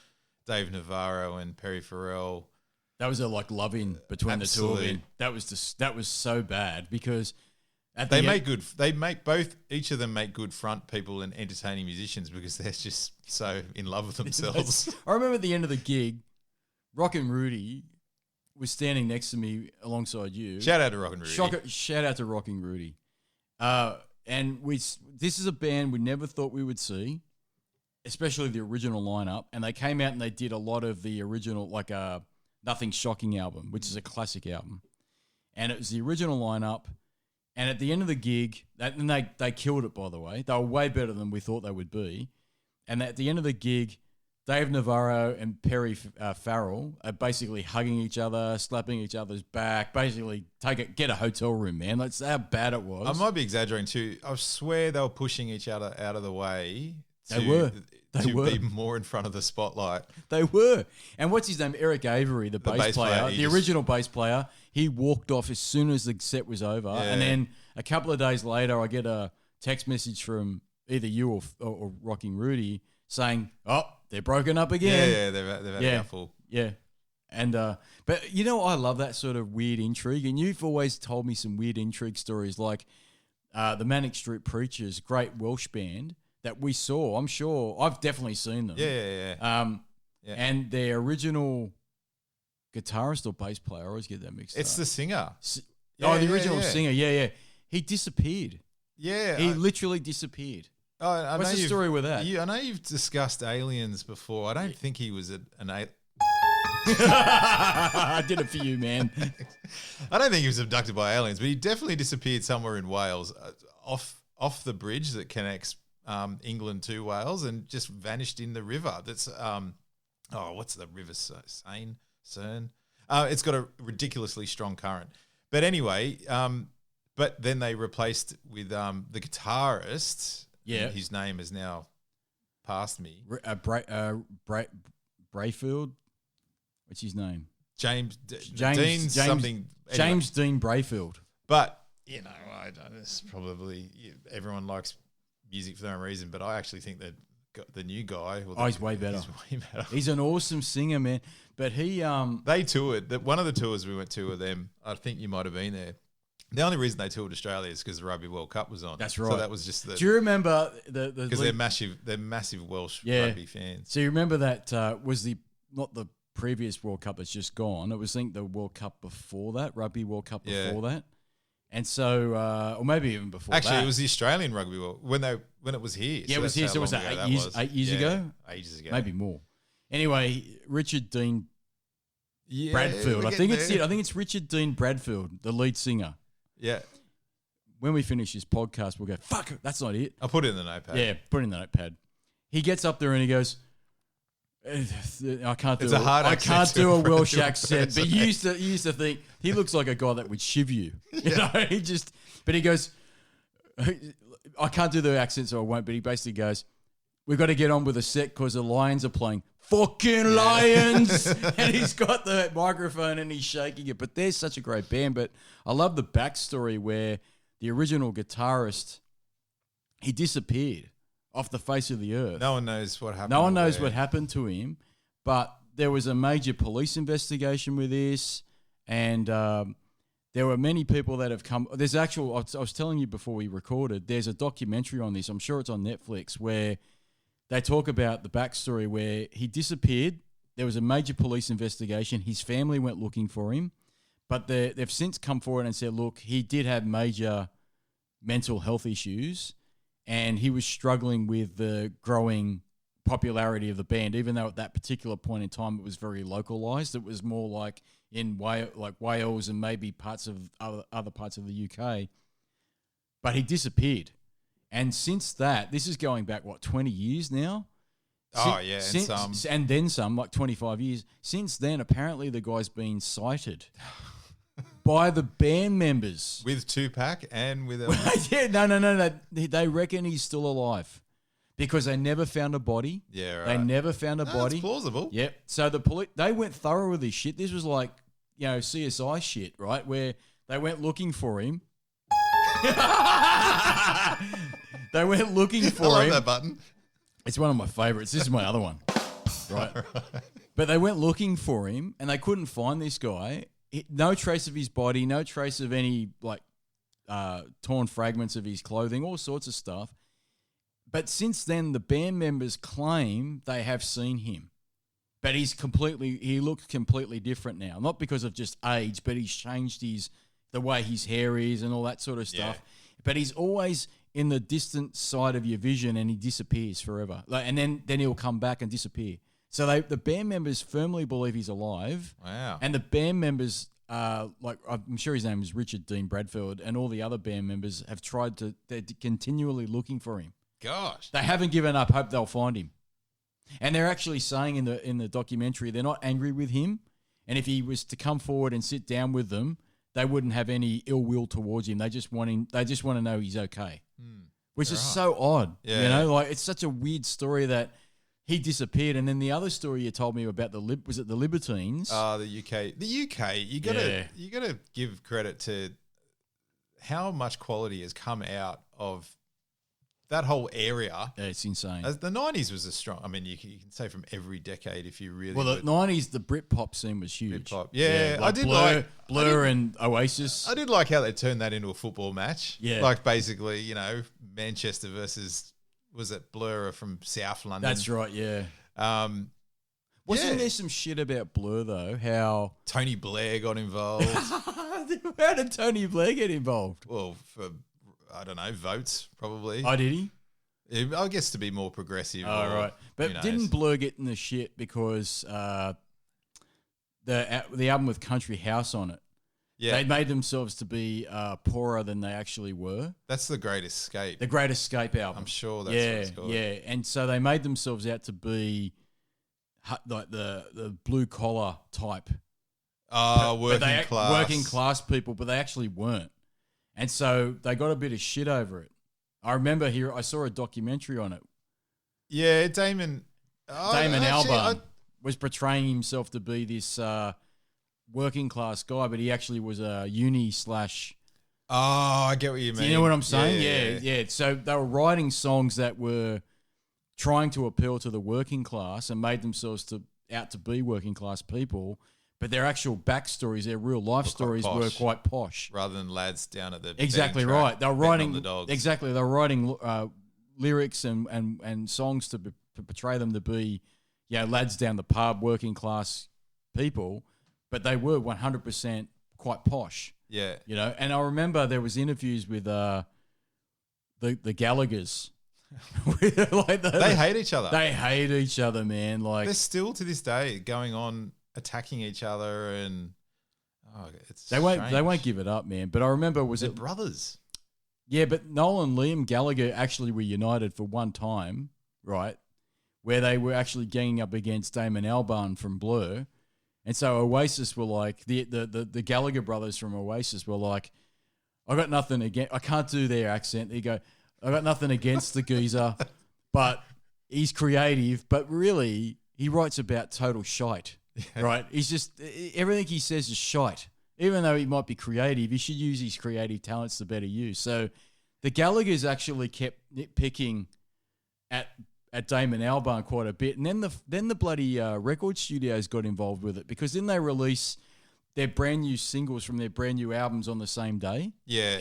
Dave Navarro and Perry Farrell. That was a love-in between the two of them. That was so bad because... Each of them make good front people and entertaining musicians because they're just so in love with themselves. I remember at the end of the gig, Rockin' Rudy was standing next to me alongside you. Shout out to Rockin' Rudy. Shout out to Rockin' Rudy. And this is a band we never thought we would see, especially the original lineup. And they came out and they did a lot of the original, like Nothing Shocking album, which is a classic album. And it was the original lineup. And at the end of the gig, and they killed it, by the way. They were way better than we thought they would be. And at the end of the gig, Dave Navarro and Perry Farrell are basically hugging each other, slapping each other's back, basically get a hotel room, man. That's how bad it was. I might be exaggerating too. I swear they were pushing each other out of the way. They were be more in front of the spotlight. They were. And what's his name? Eric Avery, the bass player, the original bass player. He walked off as soon as the set was over. Yeah. And then a couple of days later, I get a text message from either you or Rocking Rudy saying, "Oh, they're broken up again." Yeah, they've had a couple. Yeah. And but I love that sort of weird intrigue. And you've always told me some weird intrigue stories, like the Manic Street Preachers, great Welsh band that we saw. I'm sure I've definitely seen them. Yeah. And their original guitarist or bass player. I always get that mixed up. It's the singer. The original singer. Yeah. He disappeared. Yeah. He literally disappeared. I What's know the story with that? I know you've discussed aliens before. I don't think he was an alien. I did it for you, man. I don't think he was abducted by aliens, but he definitely disappeared somewhere in Wales, off the bridge that connects England to Wales, and just vanished in the river. That's what's the river? Cerne. It's got a ridiculously strong current. But anyway, but then they replaced with the guitarist. Yeah, his name is now passed me. Brayfield. What's his name? James Dean something. Anyway. James Dean Brayfield. But I don't. It's probably everyone likes music for their own reason, but I actually think that the new guy. He's way better. He's an awesome singer, man. But they toured. One of the tours we went to with them. I think you might have been there. The only reason they toured Australia is because the Rugby World Cup was on. That's right. So that was just the. Do you remember because they're massive Welsh rugby fans. So you remember that was not the previous World Cup that's just gone. It was, I think, the World Cup before that, Rugby World Cup before that. And so, or maybe even before Actually, that. it was the Australian Rugby World when it was here. Yeah, it was here. So was that 8 years ago? Ages ago. Maybe more. Anyway, Richard Dean Bradfield. I think it's it. I think it's Richard Dean Bradfield, the lead singer. Yeah. When we finish this podcast, we'll go, fuck, that's not it. I'll put it in the notepad. Yeah, put it in the notepad. He gets up there and he goes, I can't do a Welsh accent, but you used to think he looks like a guy that would shiv you. You know, but he goes, I can't do the accent, so I won't. But he basically goes, we've got to get on with the set because the Lions are playing. Fucking Lions! And he's got the microphone and he's shaking it. But they're such a great band. But I love the backstory where the original guitarist, he disappeared off the face of the earth. No one knows what happened. No one knows what happened to him. But there was a major police investigation with this. And there were many people that have come. I was telling you before we recorded, there's a documentary on this. I'm sure it's on Netflix where they talk about the backstory where he disappeared. There was a major police investigation. His family went looking for him. But they've since come forward and said, look, he did have major mental health issues and he was struggling with the growing popularity of the band, even though at that particular point in time it was very localized. It was more like in Wales and maybe parts of other parts of the UK. But he disappeared. And since that, this is going back, 20 years now? And then some, like 25 years. Since then, apparently the guy's been cited by the band members. With Tupac and with... No. They reckon he's still alive because they never found a body. Yeah, right. They never found a body. That's plausible. Yep. So they went thorough with this shit. This was like, CSI shit, right? Where they went looking for him. They went looking for him. I love that button. It's one of my favorites. This is my other one. Right. But they went looking for him and they couldn't find this guy. No trace of his body, no trace of any torn fragments of his clothing, all sorts of stuff. But since then, the band members claim they have seen him. But he looks completely different now. Not because of just age, but he's changed the way his hair is and all that sort of stuff. Yeah. But he's always in the distant side of your vision and he disappears forever. And then he'll come back and disappear. So the band members firmly believe he's alive. Wow. And the band members, I'm sure his name is Richard Dean Bradfield, and all the other band members have they're continually looking for him. Gosh. They haven't given up hope they'll find him. And they're actually saying in the documentary they're not angry with him. And if he was to come forward and sit down with them, they wouldn't have any ill will towards him. They just want to know he's okay. Which is so odd. Yeah. It's such a weird story that he disappeared. And then the other story you told me about was it the Libertines? The UK. The UK, you gotta give credit to how much quality has come out of that whole area. Yeah, it's insane. As the 90s was a strong, I mean, you can say from every decade if you really... Well, the 90s, the Britpop scene was huge. Britpop. Yeah, like I did Blur and Oasis. I did like how they turned that into a football match. Yeah. Like basically, Manchester versus, was it Blur from South London? That's right, yeah. Wasn't there some shit about Blur though? How Tony Blair got involved. How did Tony Blair get involved? Well, for, I don't know, votes probably. Oh, did he? I guess to be more progressive. Oh, right. But didn't Blur get in the shit because the album with Country House on it? Yeah. They made themselves to be poorer than they actually were. That's The Great Escape. The Great Escape album. I'm sure that's what it's called. Yeah, and so they made themselves out to be like the blue collar type. Working class people, but they actually weren't. And so they got a bit of shit over it. I remember I saw a documentary on it. Yeah, Damon Albarn was portraying himself to be this working class guy, but he actually was a uni / Oh, I get what you mean. You know what I'm saying? Yeah. So they were writing songs that were trying to appeal to the working class and made themselves out to be working class people, but their actual backstories, their real life stories were quite posh. Rather than lads down at the exactly right. They were writing exactly. They were writing lyrics and songs to portray them to be, lads down the pub, working class people, but they were 100% quite posh. Yeah, And I remember there was interviews with the Gallaghers. They hate each other. They hate each other, man. Like they're still to this day going on attacking each other, and they won't give it up, man. But I remember they're brothers? Yeah, but Noel and Liam Gallagher actually were united for one time, right? Where they were actually ganging up against Damon Albarn from Blur, and so Oasis were like the Gallagher brothers from Oasis were like, I got nothing against. I can't do their accent. They go, I got nothing against the geezer, but he's creative. But really, he writes about total shite, right? He's just, everything he says is shite. Even though he might be creative, he should use his creative talents to better use. So the Gallaghers actually kept nitpicking at Damon Albarn quite a bit. And then the bloody record studios got involved with it, because then they release their brand new singles from their brand new albums on the same day. Yeah, I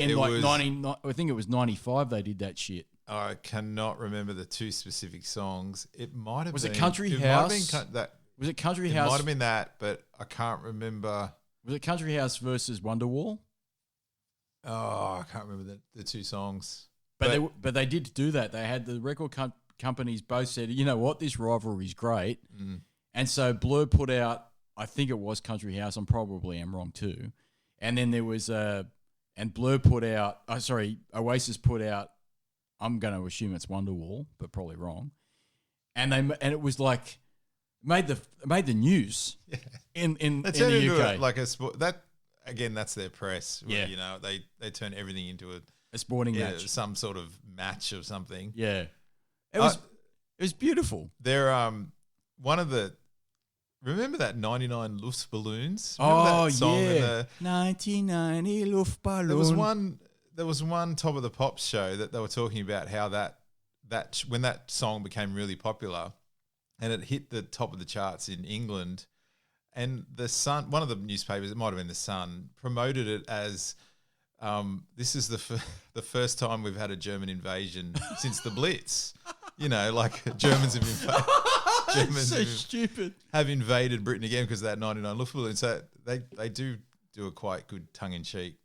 think it was 95 they did that shit. I cannot remember the two specific songs. It might have been... Was it Country House? Was it Country House? It might have been that, but I can't remember. Was it Country House versus Wonderwall? Oh, I can't remember the two songs. But they did do that. They had the record companies both said, you know what, this rivalry is great. Mm. And so Blur put out, I think it was Country House. I probably am wrong too. And then there was and Blur put out, Oasis put out, I'm going to assume it's Wonderwall, but probably wrong. And it was like made the news in the UK. Like a sport that again, that's their press. Where, they turn everything into a sporting match, some sort of match of something. Yeah, it was beautiful. They're one of the. Remember that 99 Luftballons? Remember that song? Yeah. 1990 Luftballon. There was one Top of the Pops show that they were talking about how that when that song became really popular and it hit the top of the charts in England, and the Sun, one of the newspapers, it might have been the Sun, promoted it as this is the first time we've had a German invasion since the Blitz. Like Germans have invaded. Stupid. Have invaded Britain again because of that 99 Luftballon. So they do a quite good tongue-in-cheek.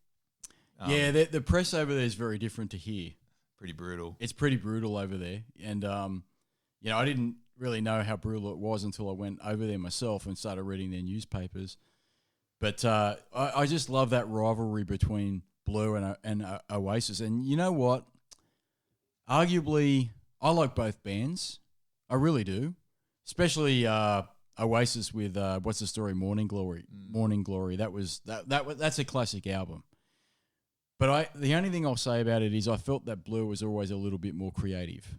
The press over there is very different to here. Pretty brutal. It's pretty brutal over there. And, I didn't really know how brutal it was until I went over there myself and started reading their newspapers. But I just love that rivalry between Blur and Oasis. And you know what? Arguably, I like both bands. I really do. Especially Oasis with What's the Story, Morning Glory. Morning Glory. That's a classic album. But the only thing I'll say about it is I felt that Blur was always a little bit more creative.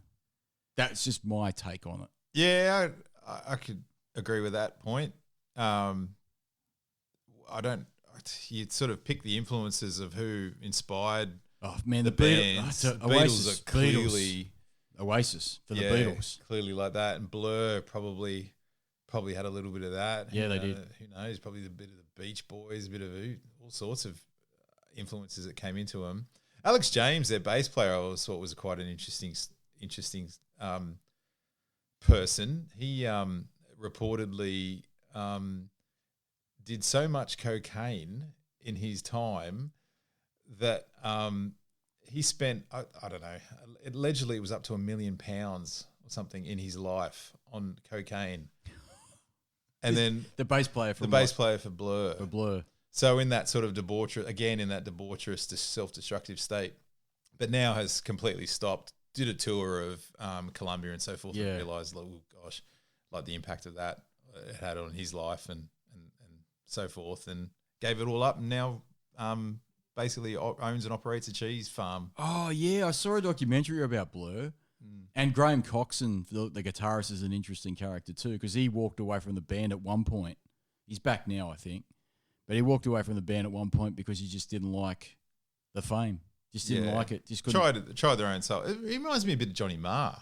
That's just my take on it. Yeah, I could agree with that point. You sort of pick the influences of who inspired the bands. Oasis are clearly... Oasis for the Beatles. Clearly like that. And Blur probably had a little bit of that. Yeah, they did. Who knows? Probably a bit of the Beach Boys, a bit of all sorts of influences that came into them. Alex James, their bass player, I always thought was quite an interesting person. He reportedly did so much cocaine in his time that he spent, I don't know, allegedly it was up to £1 million or something in his life on cocaine. And then the bass player for Blur. For Blur. So in that sort of debaucherous, self-destructive state, but now has completely stopped. Did a tour of Colombia and so forth, and realised, oh gosh, like the impact of that it had on his life and so forth, and gave it all up. And now basically owns and operates a cheese farm. Oh yeah, I saw a documentary about Blur. And Graham Coxon, the guitarist, is an interesting character too, because he walked away from the band at one point. He's back now, I think. But he walked away from the band at one point because he just didn't like the fame. Just didn't like it. Just couldn't. Tried their own soul. It reminds me a bit of Johnny Marr.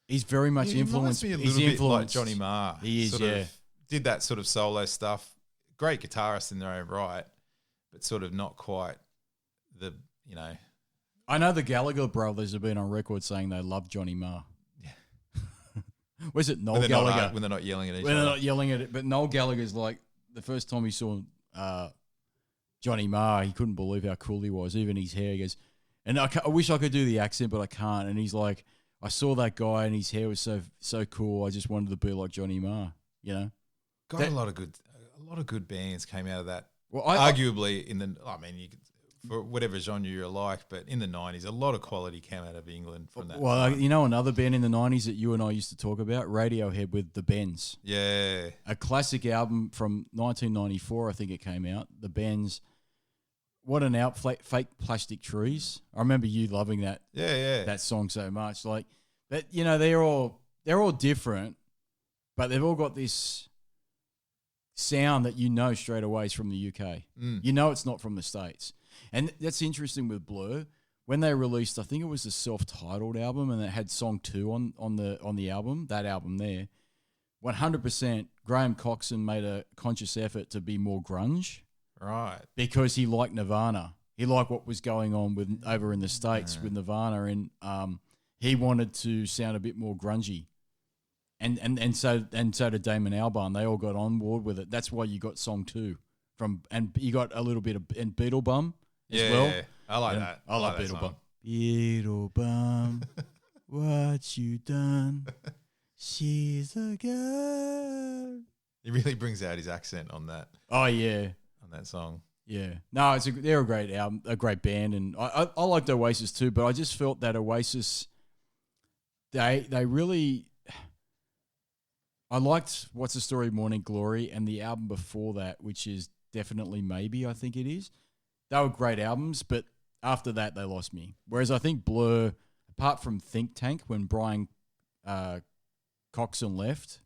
He's very much influenced. He reminds me a little bit like Johnny Marr. He is, Did that sort of solo stuff. Great guitarist in their own right, but sort of not quite the, I know the Gallagher brothers have been on record saying they love Johnny Marr. Was it Noel Gallagher? When they're not yelling at each other. When they're not yelling at it. But Noel Gallagher's like, the first time he saw Johnny Marr, he couldn't believe how cool he was. Even his hair, he goes, and I wish I could do the accent, but I can't. And he's like, I saw that guy and his hair was so cool. I just wanted to be like Johnny Marr, Got a lot of good bands came out of that. Well, arguably you could, for whatever genre you like, but in the 90s, a lot of quality came out of England from that. Well, another band in the 90s that you and I used to talk about, Radiohead with The Bends. Yeah. A classic album from 1994, I think it came out. The Bends. What an fake plastic trees. I remember you loving that. Yeah. That song so much. Like, but they're all different, but they've all got this sound that straight away is from the UK. It's not from the States. And that's interesting with Blur. When they released, I think it was the self-titled album, and it had song 2 on the album, that album there. 100% Graham Coxon made a conscious effort to be more grunge. Right. Because he liked Nirvana. He liked what was going on over in the States with Nirvana, and he wanted to sound a bit more grungy. And so did Damon Albarn. They all got on board with it. That's why you got song 2 and you got a little bit of Beetlebum as well. Yeah. I like that. I like Beetlebum. Beetlebum, what you done? She's a girl. He really brings out his accent on that. Oh yeah, on that song. Yeah, no, they're a great album, a great band, and I liked Oasis too. But I just felt that Oasis, they really. I liked What's the Story, Morning Glory, and the album before that, which is definitely Maybe, I think it is. They were great albums, but after that, they lost me. Whereas I think Blur, apart from Think Tank, when Brian Coxon left,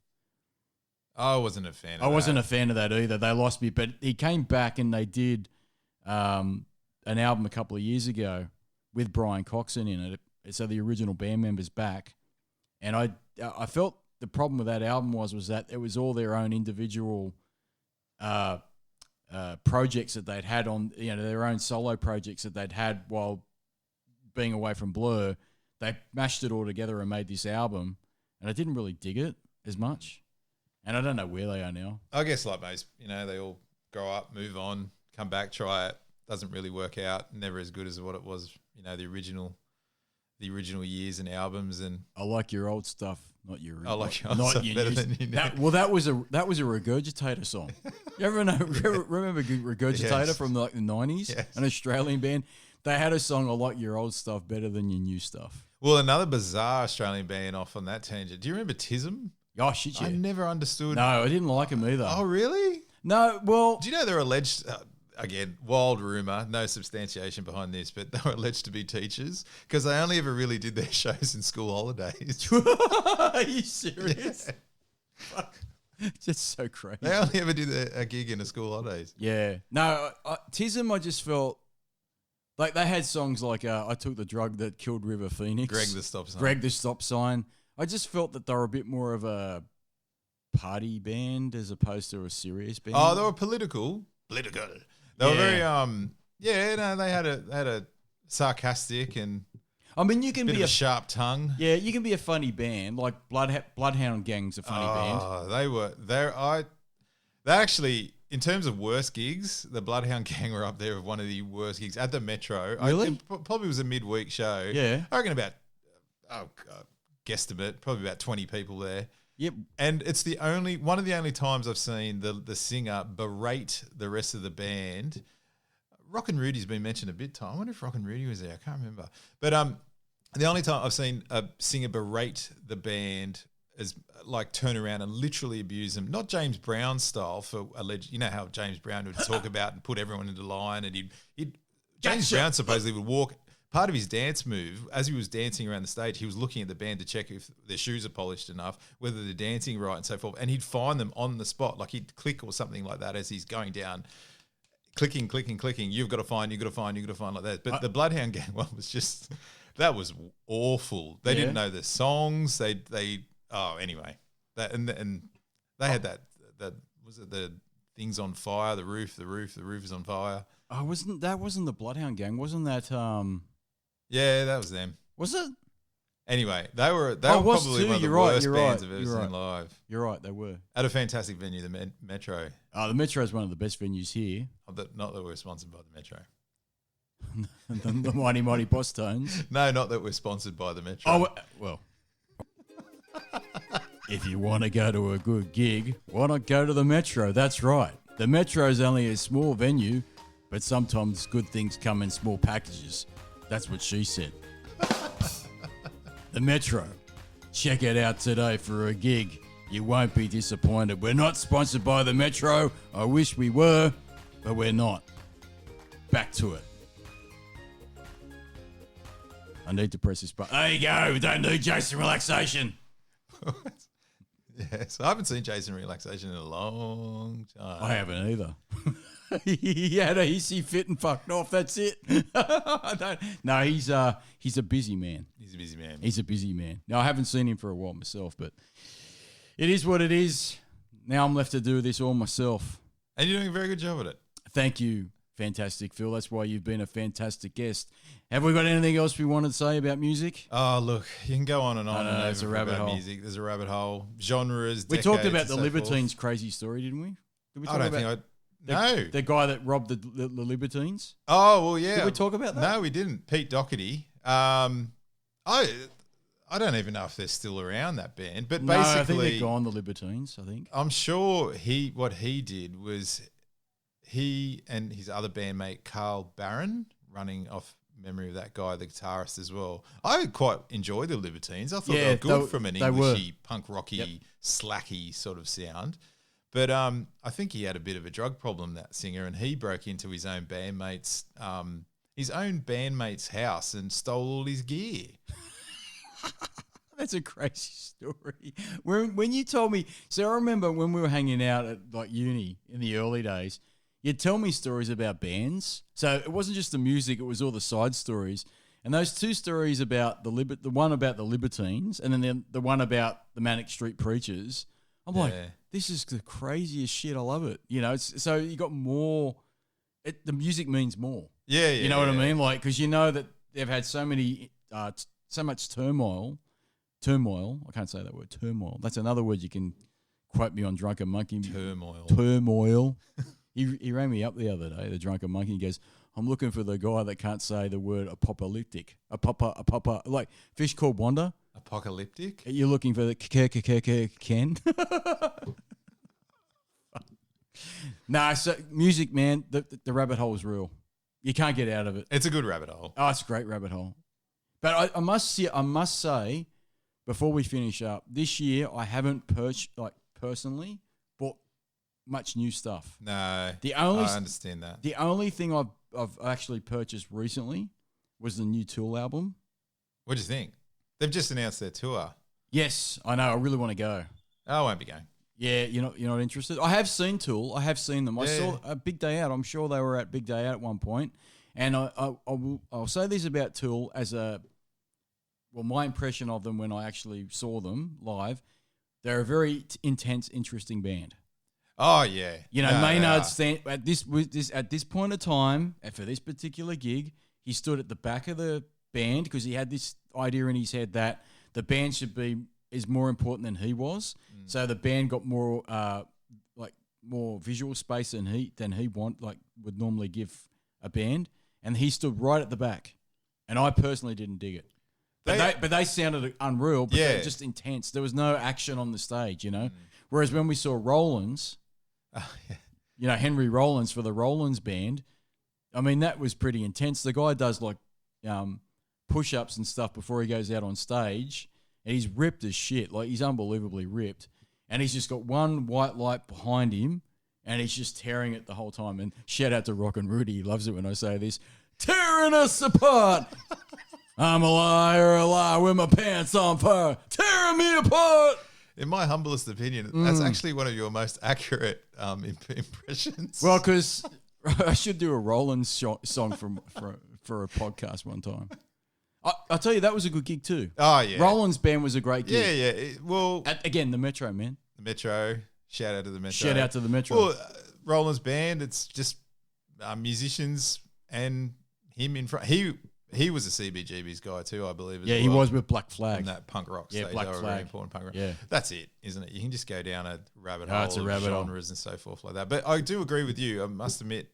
I wasn't a fan of that. I wasn't a fan of that either. They lost me, but he came back and they did an album a couple of years ago with Brian Coxon in it. So the original band members back. And I felt the problem with that album was that it was all their own individual projects that they'd had on, their own solo projects that they'd had while being away from Blur. They mashed it all together and made this album, and I didn't really dig it as much. And I don't know where they are now. I guess like most, they all grow up, move on, come back, try it. Doesn't really work out. Never as good as what it was, the original years and albums. And I like your old stuff, not your. I like your old stuff better than you know. That was a Regurgitator song. You ever remember Regurgitator from the 90s? Yes. An Australian band. They had a song, I like your old stuff better than your new stuff. Well, another bizarre Australian band off on that tangent. Do you remember Tism? Oh, shit, yeah. I never understood. No, I didn't like them either. Oh, really? No, well... Do you know they're alleged... again, wild rumour, no substantiation behind this, but they were alleged to be teachers because they only ever really did their shows in school holidays. Are you serious? Yeah. Just so crazy. They only ever did a gig in a school holidays. Yeah. No, Tism, I just felt... Like, they had songs like I Took the Drug That Killed River Phoenix. Greg the Stop Sign. Greg the Stop Sign. I just felt that they were a bit more of a party band as opposed to a serious band. Oh, they were political. They were very they had a sarcastic and I mean, you can Bit be of a a sharp tongue. yeah, you can be a funny band like Bloodhound Gang's a funny band. Oh, they were there. They actually, in terms of worst gigs, the Bloodhound Gang were up there with one of the worst gigs at the Metro. Really? It probably was a midweek show. Yeah. I reckon about, guesstimate, probably about 20 people there. Yep. And it's one of the only times I've seen the singer berate the rest of the band. Rock and Rudy's been mentioned a bit. I wonder if Rock and Rudy was there. I can't remember. But the only time I've seen a singer berate the band is like turn around and literally abuse them. Not James Brown style for alleged. You know how James Brown would talk about and put everyone into line, and he'd James Brown supposedly would walk. Part of his dance move, as he was dancing around the stage, he was looking at the band to check if their shoes are polished enough, whether they're dancing right, and so forth. And he'd find them on the spot, like he'd click or something like that as he's going down, clicking. You've got to find like that. But the Bloodhound Gang one was just that was awful. They didn't know the songs. Anyway, that and they had that was it the things on fire, the roof is on fire. Oh, wasn't the Bloodhound Gang? Wasn't that Yeah, that was them. Was it? Anyway, they were probably one of the worst bands I've ever seen live. You're right, they were. At a fantastic venue, the Metro. Oh, the Metro is one of the best venues here. Not that we're sponsored by the Metro. the Mighty Boss Tones. No, not that we're sponsored by the Metro. Oh, well. If you want to go to a good gig, why not go to the Metro? That's right. The Metro is only a small venue, but sometimes good things come in small packages. That's what she said. The Metro. Check it out today for a gig. You won't be disappointed. We're not sponsored by the Metro. I wish we were, but we're not. Back to it. I need to press this button. There you go. We don't need Jason Relaxation. Yes, I haven't seen Jason Relaxation in a long time. I haven't either. He had a hissy fit and fucked off. That's it. No, he's a busy man. He's a busy man. He's a busy man. Now, I haven't seen him for a while myself, but it is what it is. Now I'm left to do this all myself. And you're doing a very good job at it. Thank you. Fantastic, Phil. That's why you've been a fantastic guest. Have we got anything else we wanted to say about music? Oh, look, you can go on and on. There's a rabbit hole. Music. There's a rabbit hole. Genres. We talked about the Libertines' crazy story, didn't we? Did we talk No. The guy that robbed the Libertines? Oh, well, yeah. Did we talk about that? No, we didn't. Pete Doherty. I don't even know if they're still around, that band. But basically, I think they're gone, the Libertines, I think. I'm sure what he did was he and his other bandmate, Carl Barron, running off memory of that guy, the guitarist as well. I quite enjoyed the Libertines. I thought they were good from an Englishy, punk rocky, slacky sort of sound. But I think he had a bit of a drug problem, that singer, and he broke into his own bandmate's house and stole all his gear. That's a crazy story. When you told me, so I remember when we were hanging out at like uni in the early days, you'd tell me stories about bands. So it wasn't just the music; it was all the side stories. And those two stories about the one about the Libertines, and then the one about the Manic Street Preachers. I'm like, this is the craziest shit. I love it. You know, so you got more. The music means more. Yeah, you know what I mean? Like, because you know that they've had so many, so much turmoil. I can't say that word. Turmoil. That's another word you can quote me on Drunken Monkey. Turmoil. He rang me up the other day, the Drunken Monkey. He goes, I'm looking for the guy that can't say the word apocalyptic. Like fish called Wanda. Apocalyptic? You're looking for the Ken? Nah, so music, man, the rabbit hole is real. You can't get out of it. It's a good rabbit hole. Oh, it's a great rabbit hole. But I must say, before we finish up, this year I haven't personally bought much new stuff. No, I understand that. The only thing I've actually purchased recently was the new Tool album. What do you think? They've just announced their tour. Yes, I know. I really want to go. I won't be going. Yeah, you're not interested. I have seen Tool. I have seen them. I saw a Big Day Out. I'm sure they were at Big Day Out at one point. And I'll say this about Tool as my impression of them when I actually saw them live. They're a very intense, interesting band. Oh yeah, Maynard stand at this point of time, and for this particular gig, he stood at the back of the band because he had this idea in his head that the band is more important than he was. So the band got more more visual space than he would normally give a band, and he stood right at the back. And I personally didn't dig it. But they sounded unreal, but they were just intense. There was no action on the stage, you know. Whereas when we saw Rollins, you know, Henry Rollins for the Rollins band, I mean, that was pretty intense. The guy does like push-ups and stuff before he goes out on stage, and he's ripped as shit. Like, he's unbelievably ripped. And he's just got one white light behind him, and he's just tearing it the whole time. And shout out to Rock and Rudy. He loves it when I say this. Tearing us apart. I'm a liar with my pants on fire. Tearing me apart. In my humblest opinion, that's actually one of your most accurate impressions. Well, because I should do a Rollins song for a podcast one time. I'll tell you, that was a good gig too. Oh, yeah. Rollins band was a great gig. Yeah. Again, the Metro, man. The Metro. Shout out to the Metro. Shout out to the Metro. Well, Rollins band, it's just musicians and him in front. He was a CBGB's guy too, I believe. As well. He was with Black Flag. On that punk rock stage. Black Flag. Very important punk rock. Yeah. That's it, isn't it? You can just go down a rabbit hole it's a of rabbit genres and so forth like that. But I do agree with you. I must admit,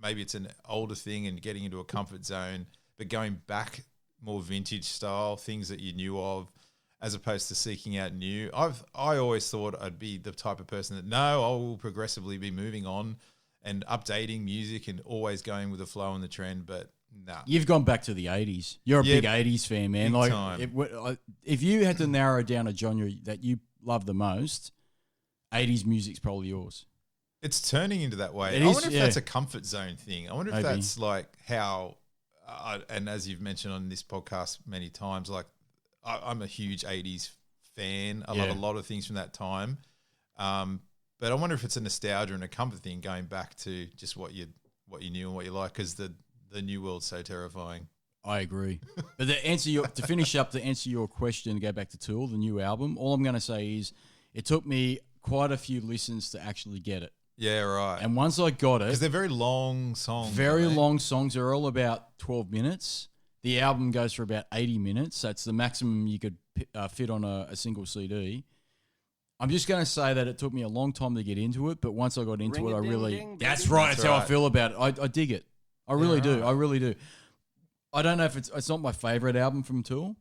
maybe it's an older thing and getting into a comfort zone, but going back more vintage style, things that you knew of, as opposed to seeking out new. I always thought I'd be the type of person that, no, I will progressively be moving on and updating music and always going with the flow and the trend, but nah. You've gone back to the 80s. You're a big 80s fan, man. Big time. If you had to narrow down a genre that you love the most, 80s music's probably yours. It's turning into that way. I wonder if that's a comfort zone thing. I wonder if that's like how, and as you've mentioned on this podcast many times, like I'm a huge 80s fan. I love a lot of things from that time. But I wonder if it's a nostalgia and a comfort thing going back to just what you knew and what you like, because the new world's so terrifying. I agree. But to answer your question, to go back to Tool, the new album, all I'm going to say is it took me quite a few listens to actually get it. Yeah, right. And once I got it... Because they're very long songs. Very long songs. They're all about 12 minutes. The album goes for about 80 minutes. That's the maximum you could fit on a single CD. I'm just going to say that it took me a long time to get into it, but once I got into it, I really... That's right. That's how I feel about it. I dig it. I really do. I really do. I don't know if it's not my favorite album from Tool.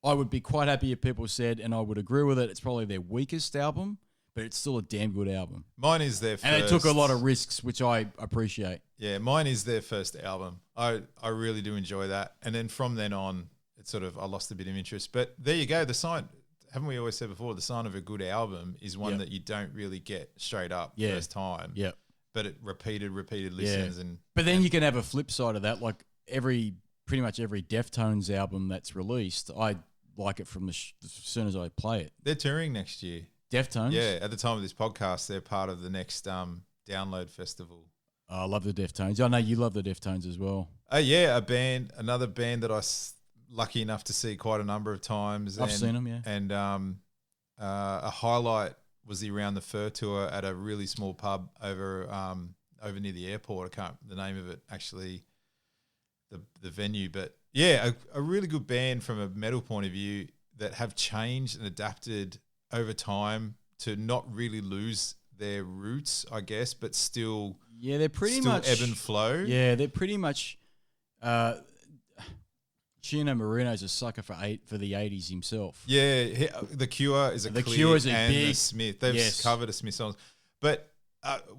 I would be quite happy if people said, and I would agree with it, it's probably their weakest album, but it's still a damn good album. Mine is their first. And they took a lot of risks, which I appreciate. Yeah, mine is their first album. I really do enjoy that. And then from then on, it's sort of, I lost a bit of interest. But there you go. The sign, haven't we always said before, the sign of a good album is one that you don't really get straight up first time. Yeah. But it repeated listens. But then you can have a flip side of that. Like pretty much every Deftones album that's released, I like it from as soon as I play it. They're touring next year. Deftones? Yeah, at the time of this podcast, they're part of the next Download Festival. Oh, I love the Deftones. I know you love the Deftones as well. Yeah, another band that I lucky enough to see quite a number of times. I've seen them, yeah. And a highlight was the Around the Fur tour at a really small pub over near the airport. I can't the name of it actually, the venue, but yeah, a really good band from a metal point of view that have changed and adapted over time to not really lose their roots, I guess, but still they're pretty much ebb and flow. Yeah, they're pretty much. Chino Marino's a sucker for the 80s himself. Yeah, The Cure is The Cure is a and big, the Smith. They've covered a Smith song, but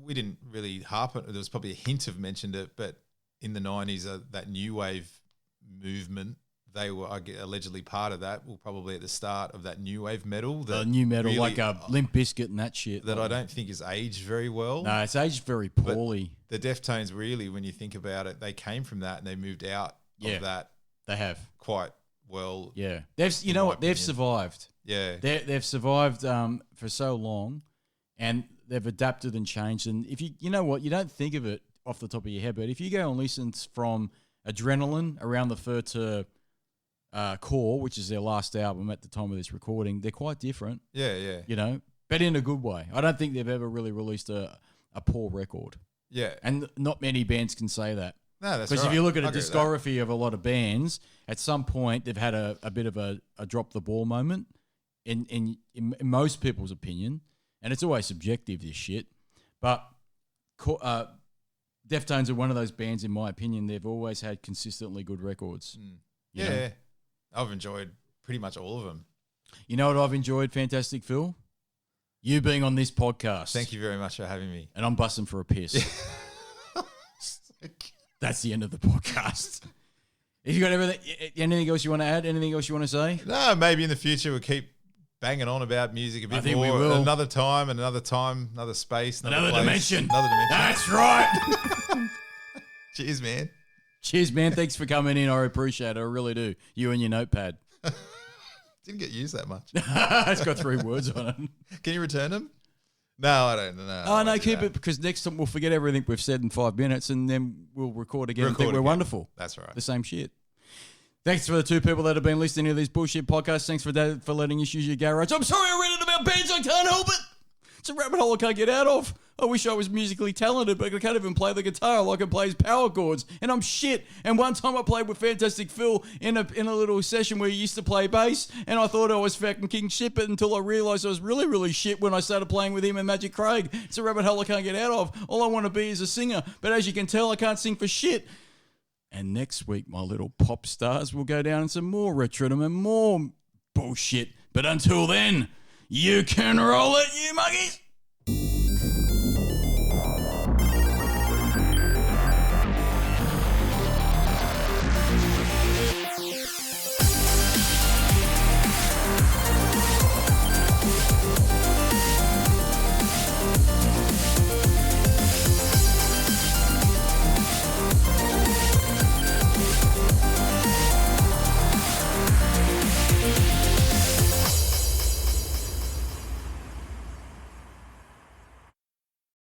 we didn't really harp on it. There was probably a hint of mentioned it, but in the 90s, that new wave movement, they were allegedly part of that. Well, probably at the start of that new wave metal. The new metal, really, like Limp Bizkit and that shit. That I don't think is aged very well. No, it's aged very poorly. But the Deftones, really, when you think about it, they came from that and they moved out of that. They have quite well. Yeah, they've survived. Yeah, they've survived for so long, and they've adapted and changed. And if you know what, you don't think of it off the top of your head, but if you go and listen from Adrenaline, Around the Fur to Core, which is their last album at the time of this recording, they're quite different. Yeah. You know, but in a good way. I don't think they've ever really released a poor record. Yeah. And not many bands can say that. No, that's Because right. if you look at I a agree with discography of a lot of bands, at some point they've had a bit of a drop the ball moment in most people's opinion, and it's always subjective, this shit. But Deftones are one of those bands, in my opinion, they've always had consistently good records. that. Yeah, I've enjoyed pretty much all of them. You know what I've enjoyed, Fantastic Phil? You being on this podcast. Thank you very much for having me. And I'm busting for a piss. That's the end of the podcast. If you got anything else you want to add? Anything else you want to say? No, maybe in the future we'll keep banging on about music a bit more. I think we will. Another time, another space, Another place, dimension. Another dimension. That's right. Cheers, man. Cheers, man. Thanks for coming in. I appreciate it. I really do. You and your notepad. Didn't get used that much. It's got 3 words on it. Can you return them? No, I don't know. Oh, no, keep it, because next time we'll forget everything we've said in 5 minutes and then we'll record again and think we're wonderful. That's right. The same shit. Thanks for the 2 people that have been listening to these bullshit podcasts. Thanks for letting us use your garage. I'm sorry I read it about bands. I can't help it. It's a rabbit hole I can't get out of. I wish I was musically talented, but I can't even play the guitar like I play power chords, and I'm shit. And one time I played with Fantastic Phil in a little session where he used to play bass, and I thought I was fucking king shit, but until I realised I was really, really shit when I started playing with him and Magic Craig. It's a rabbit hole I can't get out of. All I want to be is a singer, but as you can tell, I can't sing for shit. And next week, my little pop stars will go down in some more retronym and more bullshit. But until then, you can roll it, you monkeys.